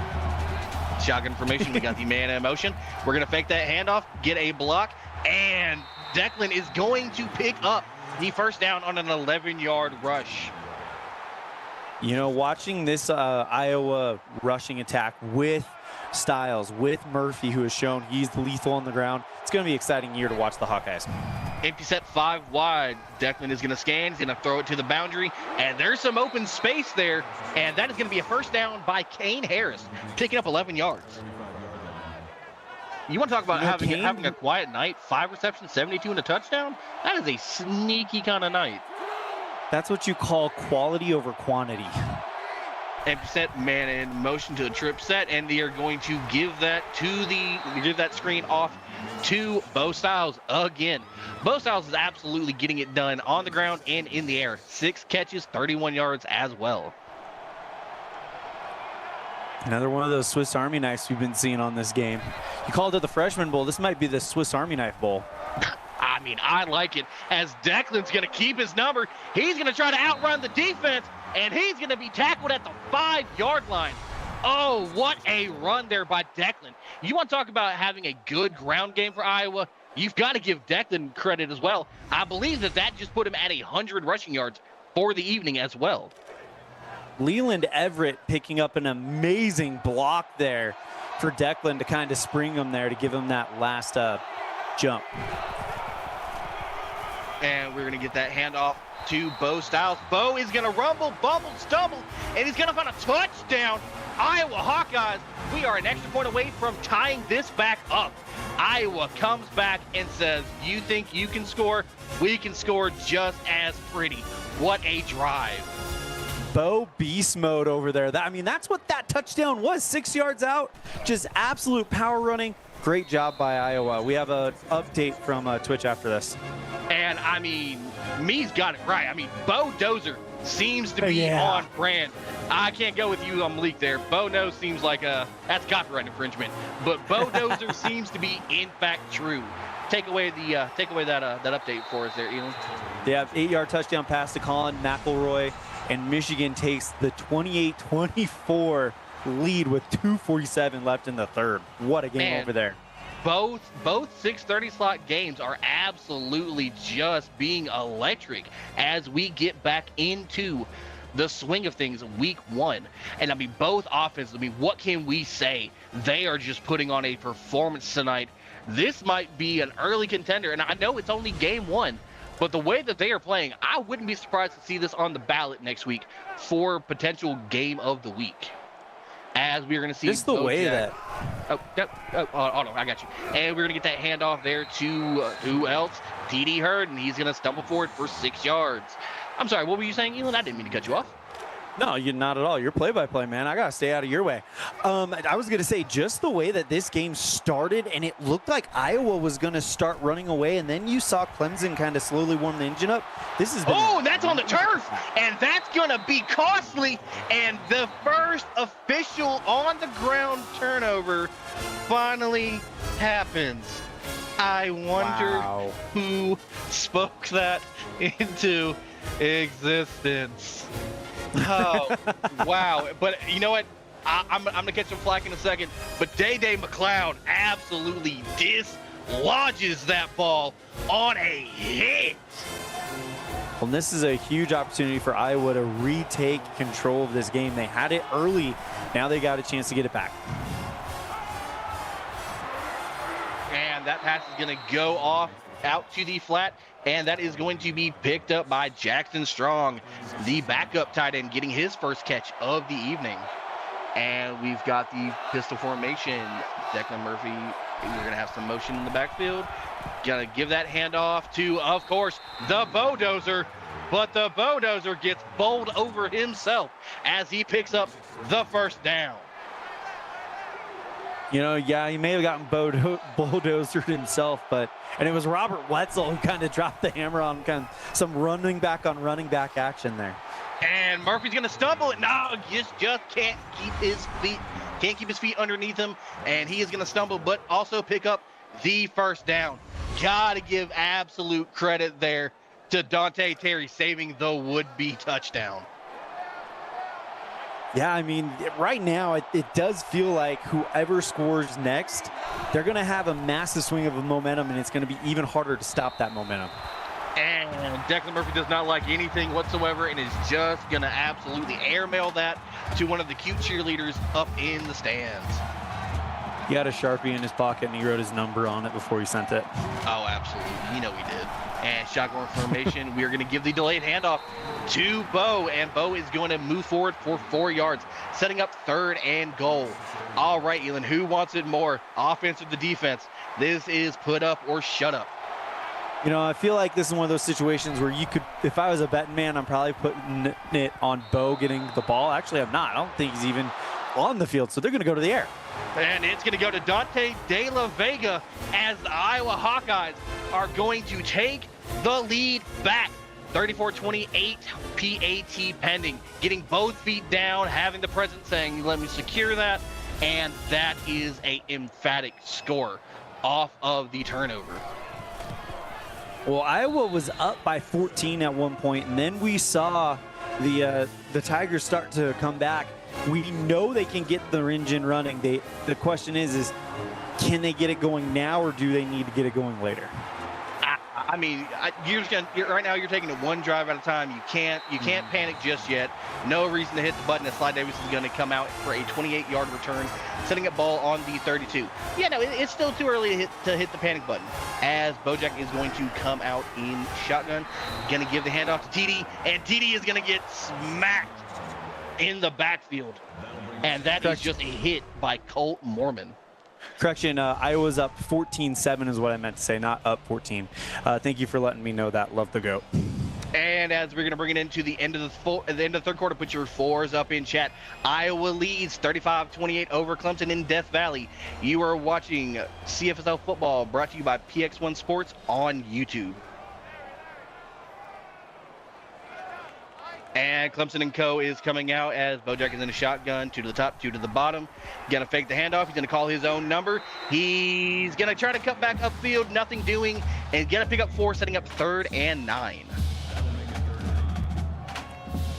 Shotgun formation, we got the man in motion. We're going to fake that handoff, get a block, and Declan is going to pick up the first down on an 11-yard rush. You know, watching this Iowa rushing attack with Styles, with Murphy, who has shown he's lethal on the ground, it's going to be an exciting year to watch the Hawkeyes. Empty set 5 wide. Declan is going to scan. He's going to throw it to the boundary. And there's some open space there. And that is going to be a first down by Kane Harris, picking up 11 yards. You want to talk about having a quiet night? 5 receptions, 72 and a touchdown? That is a sneaky kind of night. That's what you call quality over quantity. Empty set, man in motion to a trip set, and they are going to give that screen off to Bo Styles again. Bo Styles is absolutely getting it done on the ground and in the air. 6 catches, 31 yards as well. Another one of those Swiss Army knives we've been seeing on this game. You called it the Freshman Bowl. This might be the Swiss Army Knife Bowl. I mean, I like it, as Declan's going to keep his number. He's going to try to outrun the defense, and he's going to be tackled at the 5-yard line. Oh, what a run there by Declan. You want to talk about having a good ground game for Iowa? You've got to give Declan credit as well. I believe that just put him at 100 rushing yards for the evening as well. Leland Everett picking up an amazing block there for Declan to kind of spring him there to give him that last jump. And we're going to get that handoff to Bo Styles. Bo is going to rumble, bumble, stumble, and he's going to find a touchdown. Iowa Hawkeyes, we are an extra point away from tying this back up. Iowa comes back and says, you think you can score? We can score just as pretty. What a drive. Bo beast mode over there. That's what that touchdown was. 6 yards out, just absolute power running. Great job by Iowa. We have an update from Twitch after this. And I mean, Me's got it right. I mean, Bo Dozer seems to be on brand. I can't go with you on Malik there. Bo Nose seems like that's copyright infringement. But Bo Dozer seems to be in fact true. Take away that update for us there, Elon. They have 8-yard touchdown pass to Colin McElroy, and Michigan takes the 28-24 lead with 2:47 left in the third. What a game over there. Both 6:30 slot games are absolutely just being electric as we get back into the swing of things week 1. And I mean, both offenses, what can we say? They are just putting on a performance tonight. This might be an early contender, and I know it's only game 1, but the way that they are playing, I wouldn't be surprised to see this on the ballot next week for potential game of the week. As we're going to see. Just the way that. Oh, hold on, I got you. And we're going to get that handoff there to who else? T.D. Hurd, and he's going to stumble forward for 6 yards. I'm sorry, what were you saying, Elon? I didn't mean to cut you off. No, you're not at all. You're play-by-play, man. I got to stay out of your way. I was going to say, just the way that this game started, and it looked like Iowa was going to start running away, and then you saw Clemson kind of slowly warm the engine up. This has been... Oh, that's on the turf, and that's going to be costly. And the first official on-the-ground turnover finally happens. I wonder who spoke that into existence. Oh, wow. But you know what? I'm going to catch some flack in a second. But Day-Day McLeod absolutely dislodges that ball on a hit. Well, this is a huge opportunity for Iowa to retake control of this game. They had it early. Now they got a chance to get it back. And that pass is going to go off out to the flat, and that is going to be picked up by Jackson Strong, the backup tight end, getting his first catch of the evening. And we've got the pistol formation. Declan Murphy, we're going to have some motion in the backfield. Going to give that handoff to, of course, the Bulldozer. But the Bulldozer gets bowled over himself as he picks up the first down. You know, yeah, he may have gotten bulldozered himself, and it was Robert Wetzel who kind of dropped the hammer on kind of some running back on running back action there. And Murphy's going to stumble. No, just can't keep his feet underneath him, and he is going to stumble, but also pick up the first down. Got to give absolute credit there to Dante Terry saving the would-be touchdown. Yeah, I mean, right now it does feel like whoever scores next, they're going to have a massive swing of momentum, and it's going to be even harder to stop that momentum. And Declan Murphy does not like anything whatsoever and is just going to absolutely airmail that to one of the cute cheerleaders up in the stands. He had a Sharpie in his pocket, and he wrote his number on it before he sent it. Oh, absolutely. You know he did. And shotgun formation, we are going to give the delayed handoff to Bo, and Bo is going to move forward for 4 yards, setting up 3rd and goal. All right, Elon, who wants it more, offense or the defense? This is put up or shut up. You know, I feel like this is one of those situations where you could, if I was a betting man, I'm probably putting it on Bo getting the ball. Actually, I'm not. I don't think he's even on the field, so they're going to go to the air. And it's going to go to Dante De La Vega as the Iowa Hawkeyes are going to take the lead back. 34-28 PAT pending. Getting both feet down, having the president saying, let me secure that. And that is a emphatic score off of the turnover. Well, Iowa was up by 14 at one point, and then we saw the Tigers start to come back. We know they can get their engine running. The question is can they get it going now, or do they need to get it going later? I mean, right now you're taking it one drive at a time. You can't panic just yet. No reason to hit the button. As Sly Davis is going to come out for a 28-yard return, setting up ball on the 32. Yeah, no, it's still too early to hit the panic button. As Bojack is going to come out in shotgun, going to give the handoff to TD, and TD is going to get smacked in the backfield, and that is just a hit by Colt Mormon. Correction, Iowa's up 14-7 is what I meant to say, not up 14. Thank you for letting me know that. Love the goat. And as we're going to bring it into the end of the third quarter, put your 4s up in chat. Iowa leads 35-28 over Clemson in Death Valley. You are watching CFSL football, brought to you by PX1 Sports on YouTube. And Clemson & Co. is coming out as Bojack is in a shotgun, 2 to the top, 2 to the bottom. Going to fake the handoff. He's going to call his own number. He's going to try to cut back upfield, nothing doing, and going to pick up 4, setting up 3rd and 9.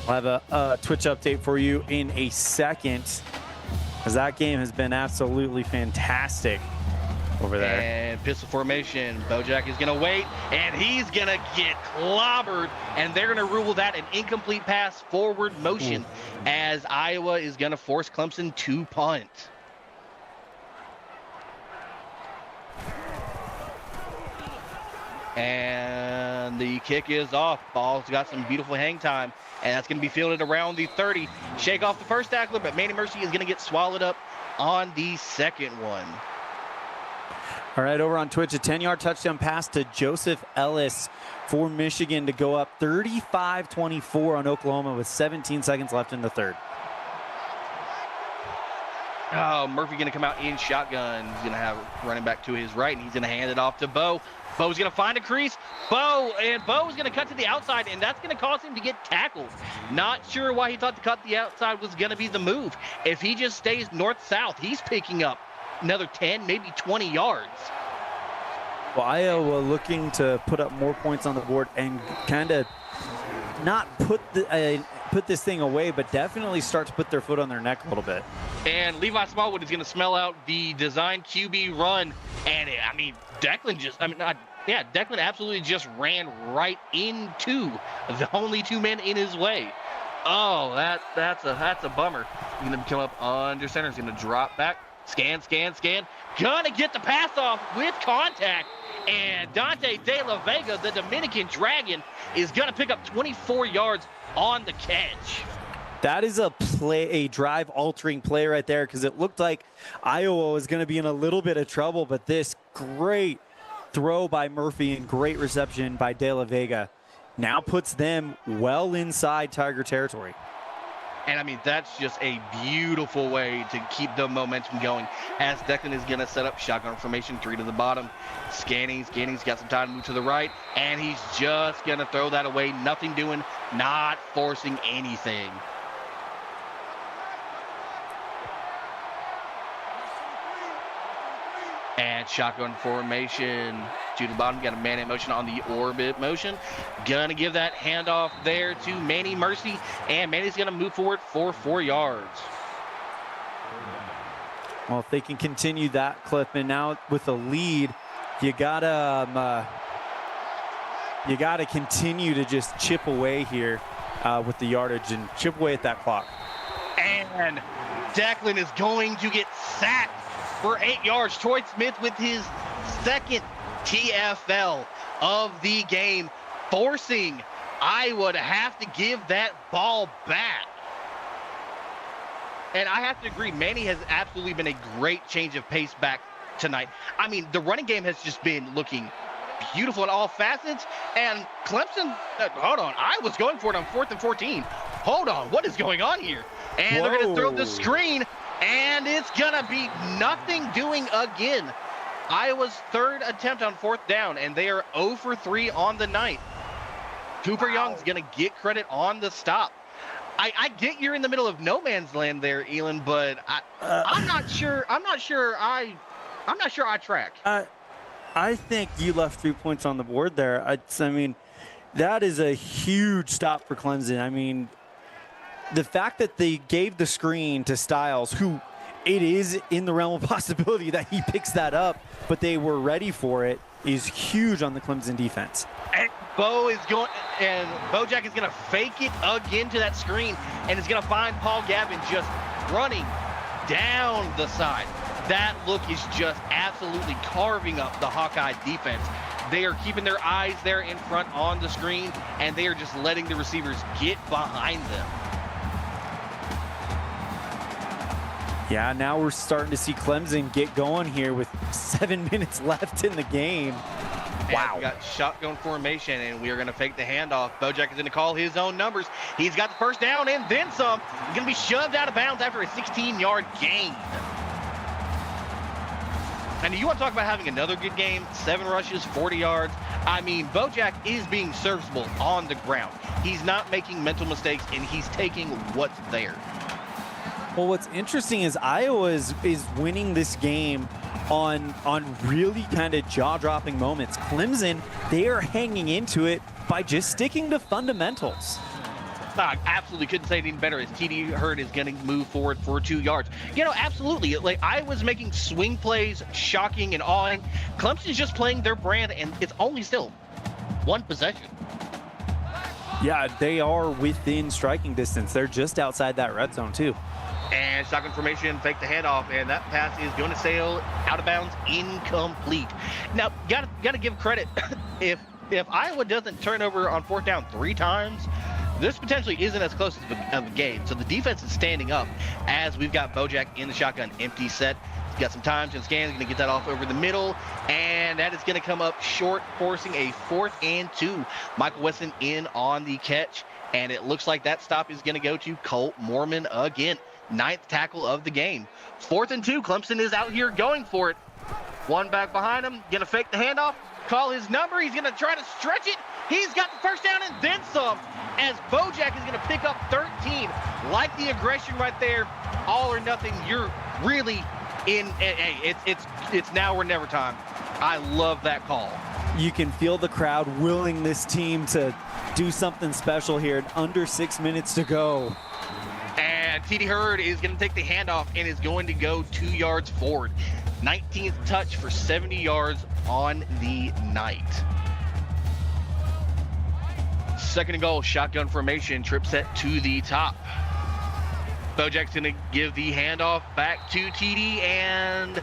I'll have a Twitch update for you in a second, as that game has been absolutely fantastic over there. And pistol formation. Bojack is going to wait, and he's going to get clobbered, and they're going to rule that an incomplete pass forward motion as Iowa is going to force Clemson to punt. And the kick is off. Ball's got some beautiful hang time, and that's going to be fielded around the 30. Shake off the first tackler, but Manny Mercy is going to get swallowed up on the second one. All right, over on Twitch, a 10-yard touchdown pass to Joseph Ellis for Michigan to go up 35-24 on Oklahoma with 17 seconds left in the third. Oh, Murphy going to come out in shotgun. He's going to have running back to his right, and he's going to hand it off to Bo. Bo's going to find a crease. Bo's going to cut to the outside, and that's going to cause him to get tackled. Not sure why he thought to cut the outside was going to be the move. If he just stays north-south, he's picking up another 10, maybe 20 yards. Well, Iowa looking to put up more points on the board and kind of not put this thing away, but definitely start to put their foot on their neck a little bit. And Levi Smallwood is going to smell out the design QB run. And, Declan absolutely just ran right into the only two men in his way. Oh, that's a bummer. He's going to come up under center. He's going to drop back. Scan. Gonna get the pass off with contact. And Dante De La Vega, the Dominican Dragon, is gonna pick up 24 yards on the catch. That is a drive-altering play right there, because it looked like Iowa was going to be in a little bit of trouble, but this great throw by Murphy and great reception by De La Vega now puts them well inside Tiger territory. And, I mean, that's just a beautiful way to keep the momentum going as Declan is going to set up shotgun formation, 3 to the bottom. Scanning's got some time to move to the right, and he's just going to throw that away. Nothing doing, not forcing anything. And shotgun formation, 2 to the bottom. Got a man in motion on the orbit motion. Gonna give that handoff there to Manny Mercy, and Manny's gonna move forward for 4 yards. Well, if they can continue that clip, and now with a lead, you gotta continue to just chip away here with the yardage and chip away at that clock. And Declan is going to get sacked for 8 yards. Troy Smith with his second TFL of the game, forcing Iowa to have to give that ball back. And I have to agree, Manny has absolutely been a great change of pace back tonight. I mean, the running game has just been looking beautiful in all facets. And Clemson, hold on, Iowa's going for it on 4th and 14. Hold on, what is going on here? And they're going to throw the screen, and it's going to be nothing doing again. Iowa's third attempt on 4th down, and they are 0 for 3 on the night. Cooper Young's going to get credit on the stop. I get you're in the middle of no man's land there, Elon, but I'm not sure I track. I think you left 3 points on the board there. I mean, that is a huge stop for Clemson. I mean, the fact that they gave the screen to Styles, who it is in the realm of possibility that he picks that up, but they were ready for it, is huge on the Clemson defense. And Bojack is going to fake it again to that screen, and is going to find Paul Gavin just running down the side. That look is just absolutely carving up the Hawkeye defense. They are keeping their eyes there in front on the screen, and they are just letting the receivers get behind them. Yeah, now we're starting to see Clemson get going here with 7 minutes left in the game. Wow. We got shotgun formation, and we are going to fake the handoff. Bojack is going to call his own numbers. He's got the first down and then some. He's going to be shoved out of bounds after a 16-yard gain. And you want to talk about having another good game, 7 rushes, 40 yards. I mean, Bojack is being serviceable on the ground. He's not making mental mistakes, and he's taking what's there. Well, what's interesting is Iowa is winning this game on really kind of jaw-dropping moments. Clemson, they are hanging into it by just sticking to fundamentals. I absolutely couldn't say it any better as TD Hurd is going to move forward for 2 yards. You know, absolutely. Like, Iowa's making swing plays, shocking and awing. Clemson's just playing their brand, and it's only still 1 possession. Yeah, they are within striking distance. They're just outside that red zone, too. And shotgun formation, fake the handoff, and that pass is going to sail out of bounds, incomplete. Now, gotta give credit. If Iowa doesn't turn over on 4th down 3 times, this potentially isn't as close of a game. So the defense is standing up as we've got Bojack in the shotgun, empty set. Got some time to scan. Going to get that off over the middle. And that is going to come up short, forcing a 4th and 2. Michael Weston in on the catch. And it looks like that stop is going to go to Colt Mormon again. 9th tackle of the game. 4th and 2. Clemson is out here going for it. One back behind him. Going to fake the handoff. Call his number. He's going to try to stretch it. He's got the first down and then some, as Bojack is going to pick up 13. Like the aggression right there. All or nothing. You're really in. Hey, it's now or never time. I love that call. You can feel the crowd willing this team to do something special here. Under 6 minutes to go. And TD Hurd is going to take the handoff and is going to go 2 yards forward. 19th touch for 70 yards on the night. 2nd and goal, shotgun formation, trip set to the top. Bojack's going to give the handoff back to TD, and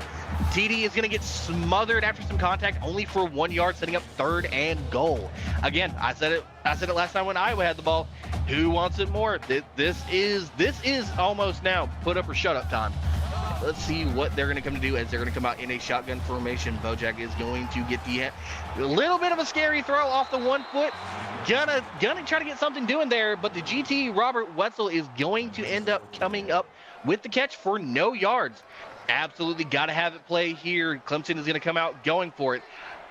TD is going to get smothered after some contact, only for 1 yard, setting up 3rd and goal. Again, I said it last time when Iowa had the ball. Who wants it more? This is almost now put up or shut up time. Let's see what they're going to come to do as they're going to come out in a shotgun formation. Bojack is going to get a little bit of a scary throw off the 1 foot. Gonna try to get something doing there, but the GT Robert Wetzel is going to end up coming up with the catch for no yards. Absolutely got to have it play here. Clemson is going to come out going for it.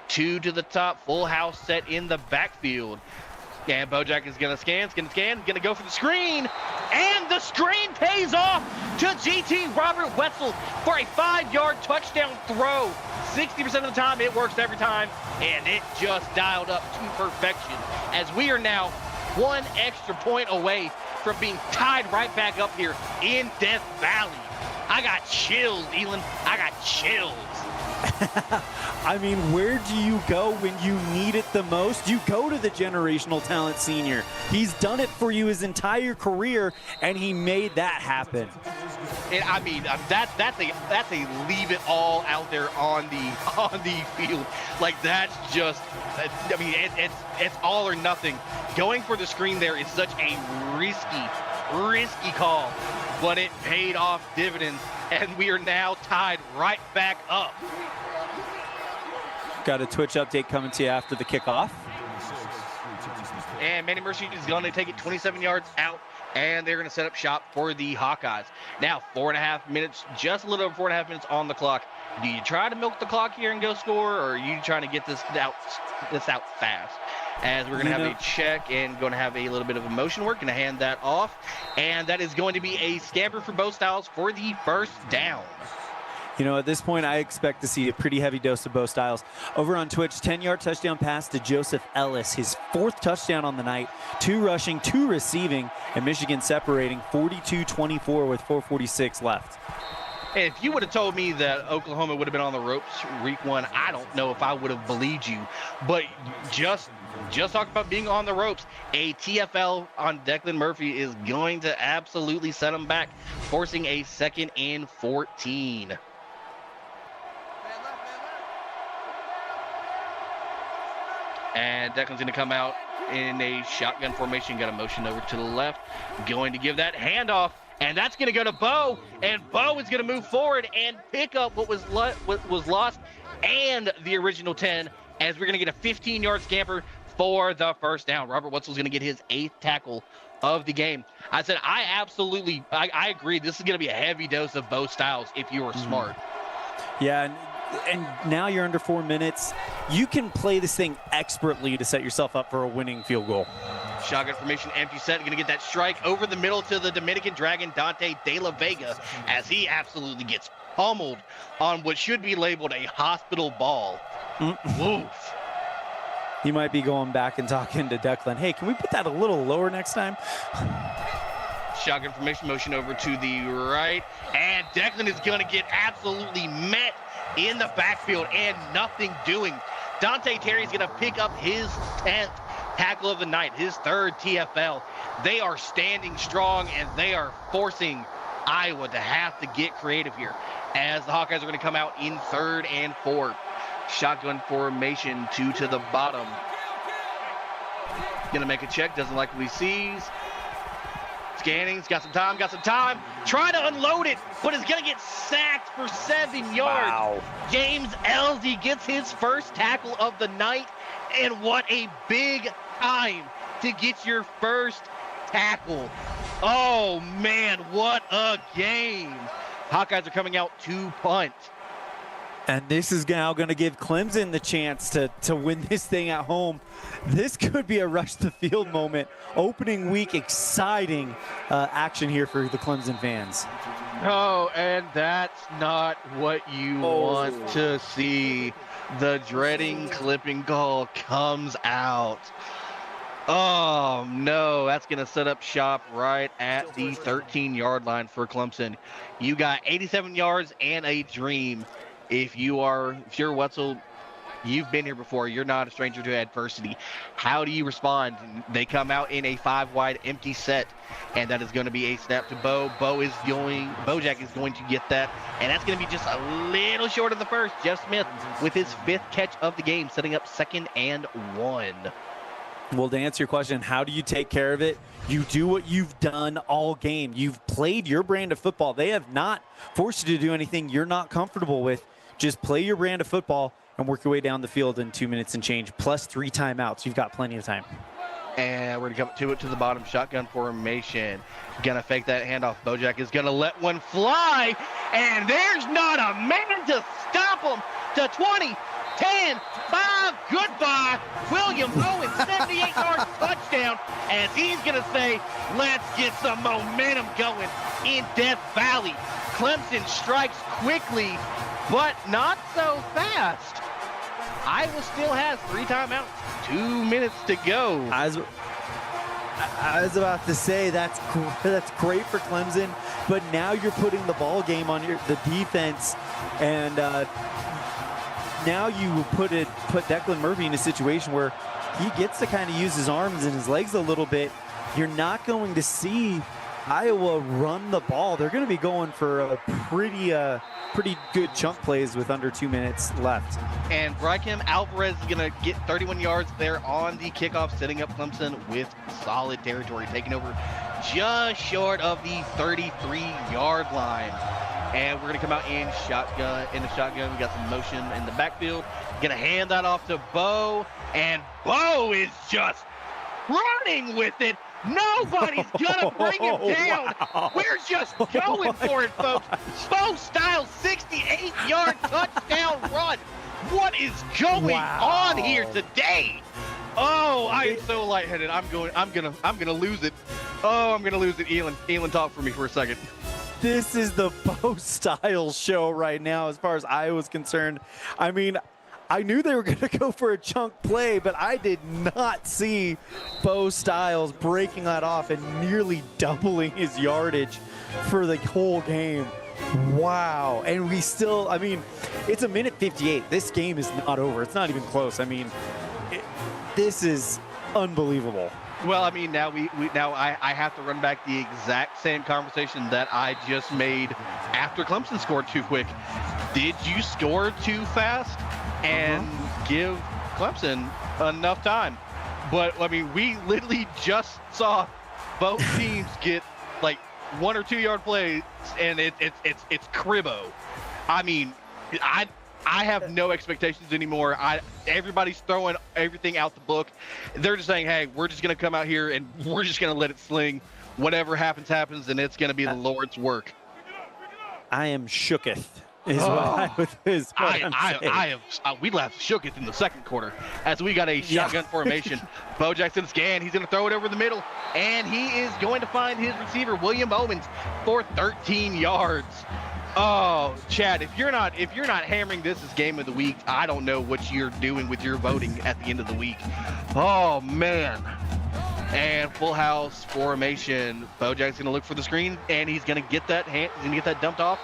2 to the top, full house set in the backfield. And Bojack is going to scan, going to go for the screen. And the screen pays off to GT Robert Wetzel for a 5-yard touchdown throw. 60% of the time, it works every time. And it just dialed up to perfection, as we are now 1 extra point away from being tied right back up here in Death Valley. I got chills, Elon. I got chills. I mean, where do you go when you need it the most? You go to the generational talent senior. He's done it for you his entire career, and he made that happen. And I mean, that's a leave it all out there on the field. Like, that's just, I mean, it's all or nothing. Going for the screen there is such a risky call, but it paid off dividends, and we are now tied right back up. Got a Twitch update coming to you after the kickoff. And Manny Mercy is going to take it 27 yards out, and they're going to set up shop for the Hawkeyes. Now, 4.5 minutes, just a little over 4.5 minutes on the clock. Do you try to milk the clock here and go score, or are you trying to get this out fast? As we're going to have a check and going to have a little bit of a motion work, going to hand that off. And that is going to be a scamper for both styles for the first down. You know, at this point, I expect to see a pretty heavy dose of Bo Styles. Over on Twitch, 10-yard touchdown pass to Joseph Ellis, his 4th touchdown on the night, 2 rushing, 2 receiving, and Michigan separating 42-24 with 4:46 left. If you would have told me that Oklahoma would have been on the ropes week 1, I don't know if I would have believed you. But just talk about being on the ropes. A TFL on Declan Murphy is going to absolutely set him back, forcing a 2nd and 14. And Declan's going to come out in a shotgun formation. Got a motion over to the left. Going to give that handoff. And that's going to go to Bo. And Bo is going to move forward and pick up what was lost and the original 10. As we're going to get a 15-yard scamper for the first down. Robert Wetzel's going to get his 8th tackle of the game. I said, I agree. This is going to be a heavy dose of Bo Styles if you are smart. Yeah, and now you're under 4 minutes. You can play this thing expertly to set yourself up for a winning field goal. Shotgun formation, empty set. Going to get that strike over the middle to the Dominican Dragon, Dante De La Vega, as he absolutely gets pummeled on what should be labeled a hospital ball. Woof. He might be going back and talking to Declan. Hey, can we put that a little lower next time? Shotgun formation, motion over to the right. And Declan is going to get absolutely met in the backfield and nothing doing. Dante Terry's going to pick up his 10th tackle of the night, his 3rd TFL. They are standing strong, and they are forcing Iowa to have to get creative here, as the Hawkeyes are going to come out in 3rd and 4. Shotgun formation, 2 to the bottom. Going to make a check, doesn't like what he sees. Scanning, he's got some time. Trying to unload it, but is going to get sacked for 7 yards. Wow. James Elsey gets his first tackle of the night, and what a big time to get your first tackle. Oh, man, what a game. Hawkeyes are coming out to punt. And this is now going to give Clemson the chance to win this thing at home. This could be a rush the field moment. Opening week, exciting action here for the Clemson fans. Oh, and that's not what you want to see. The dreading clipping call comes out. Oh, no, that's going to set up shop right at the 13-yard line for Clemson. You got 87 yards and a dream. If you're Wetzel, you've been here before. You're not a stranger to adversity. How do you respond? They come out in a 5-wide empty set, and that is going to be a snap to Bo. Bojack is going to get that, and that's going to be just a little short of the first. Jeff Smith with his 5th catch of the game, setting up 2nd and 1. Well, to answer your question, how do you take care of it? You do what you've done all game. You've played your brand of football. They have not forced you to do anything you're not comfortable with. Just play your brand of football and work your way down the field in 2 minutes and change, plus 3 timeouts. You've got plenty of time. And we're going to come to the bottom, shotgun formation. Going to fake that handoff. Bojack is going to let one fly, and there's not a man to stop him. To 20, 10, 5, goodbye. William Owen, 78-yard touchdown, as he's going to say, let's get some momentum going in Death Valley. Clemson strikes quickly, but not so fast. Iowa still has 3 timeouts, 2 minutes to go. I was about to say that's great for Clemson, but now you're putting the ball game on the defense, and now you put Declan Murphy in a situation where he gets to kind of use his arms and his legs a little bit. You're not going to see Iowa run the ball. They're going to be going for a pretty good chunk plays with under 2 minutes left. And Brycam Alvarez is going to get 31 yards there on the kickoff, setting up Clemson with solid territory, taking over just short of the 33-yard line. And we're going to come out in the shotgun. We got some motion in the backfield. Going to hand that off to Bo, and Bo is just running with it. Nobody's gonna bring him down. Wow. We're just going for it, folks. Bo-style 68-yard touchdown run. What is going on here today? Oh, I am so lightheaded. I'm gonna lose it. Oh, I'm gonna lose it. Elon, talk for me for a second. This is the Bo-style show right now as far as Iowa's concerned. I mean, I knew they were going to go for a chunk play, but I did not see Bo Styles breaking that off and nearly doubling his yardage for the whole game. Wow. And we still, I mean, it's a minute 58. This game is not over. It's not even close. I mean, this is unbelievable. Well, I mean, now I have to run back the exact same conversation that I just made after Clemson scored too quick. Did you score too fast and give Clemson enough time? But I mean, we literally just saw both teams get like 1 or 2 yard plays, and it's cribbo. I mean, I have no expectations anymore. Everybody's throwing everything out the book. They're just saying, hey, we're just going to come out here and we're just going to let it sling. Whatever happens, happens, and it's going to be the Lord's work. I am shooketh. We left shooketh in the second quarter as we got a shotgun formation. Bo Jackson scan. He's going to throw it over the middle, and he is going to find his receiver, William Owens, for 13 yards. Oh, Chad, if you're not hammering this as game of the week, I don't know what you're doing with your voting at the end of the week. Oh, man. And full house formation. Bojack's going to look for the screen, and he's going to get that dumped off.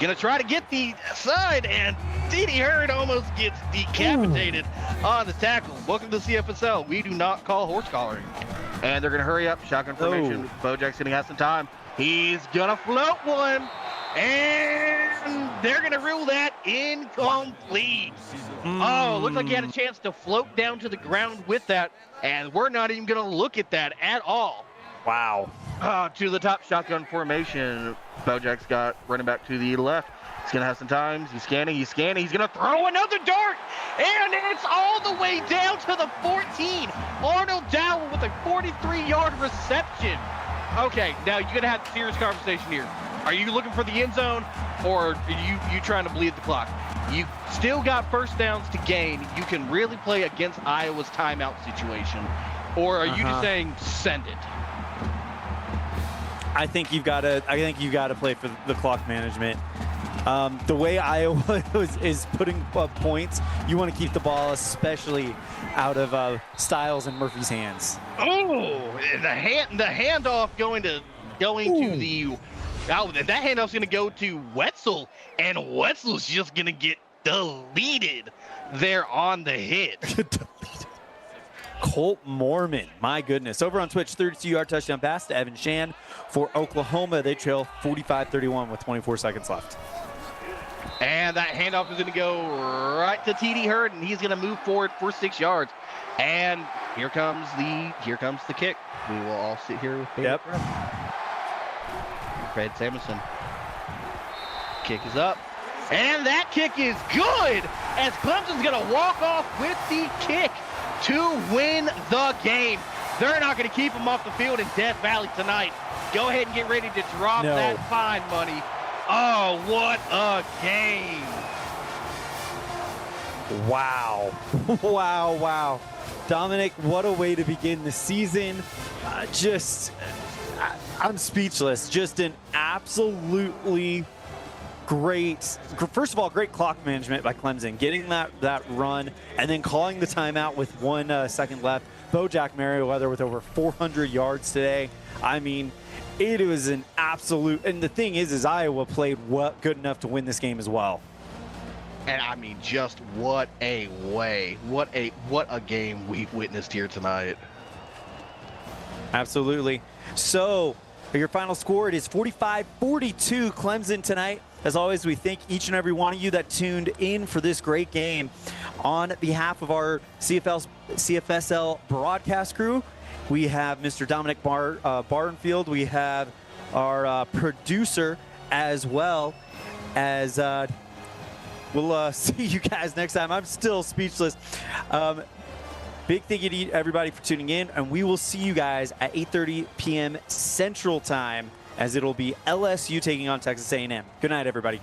Going to try to get the side, and D.D. Hurd almost gets decapitated on the tackle. Welcome to the CFSL. We do not call horse collaring. And they're going to hurry up. Shotgun formation. Bojack's going to have some time. He's going to float one, and they're going to rule that incomplete. Oh, looked like he had a chance to float down to the ground with that, and we're not even going to look at that at all. Wow. To the top, shotgun formation. Bojack's got running back to the left. He's going to have some time. He's scanning. He's going to throw another dart. And it's all the way down to the 14. Arnold Dowell with a 43-yard reception. Okay, now you're going to have a serious conversation here. Are you looking for the end zone, or are you trying to bleed the clock? You still got first downs to gain. You can really play against Iowa's timeout situation. Or are you just saying send it? I think you've got to play for the clock management. The way Iowa is putting up points, you want to keep the ball especially out of Styles and Murphy's hands. Oh, the handoff going to the that handoff's going to go to Wetzel, and Wetzel's just going to get deleted there on the hit. Colt Mormon, my goodness. Over on Twitch, 32-yard touchdown pass to Evan Shan for Oklahoma. They trail 45-31 with 24 seconds left. And that handoff is going to go right to TD Hurd, and he's going to move forward for 6 yards. And here comes the kick. We will all sit here with Fred Samuelson. Kick is up. And that kick is good, as Clemson's going to walk off with the kick to win the game. They're not going to keep him off the field in Death Valley tonight. Go ahead and get ready to drop that fine money. Oh, what a game. Wow. Wow. Dominic, what a way to begin the season. I'm speechless. Just an absolutely great, first of all, great clock management by Clemson, getting that run and then calling the timeout with 1 second left. Bojack Merriweather with over 400 yards today. I mean, it was an absolute, and the thing is Iowa played good enough to win this game as well. And I mean, just what a way, what a game we've witnessed here tonight. Absolutely. So your final score, it is 45-42 Clemson tonight. As always, we thank each and every one of you that tuned in for this great game. On behalf of our CFSL broadcast crew, we have Mr. Dominic Barnfield. We have our producer, as well as we'll see you guys next time. I'm still speechless. Big thank you to everybody for tuning in, and we will see you guys at 8:30 p.m. Central Time, as it'll be LSU taking on Texas A&M. Good night, everybody.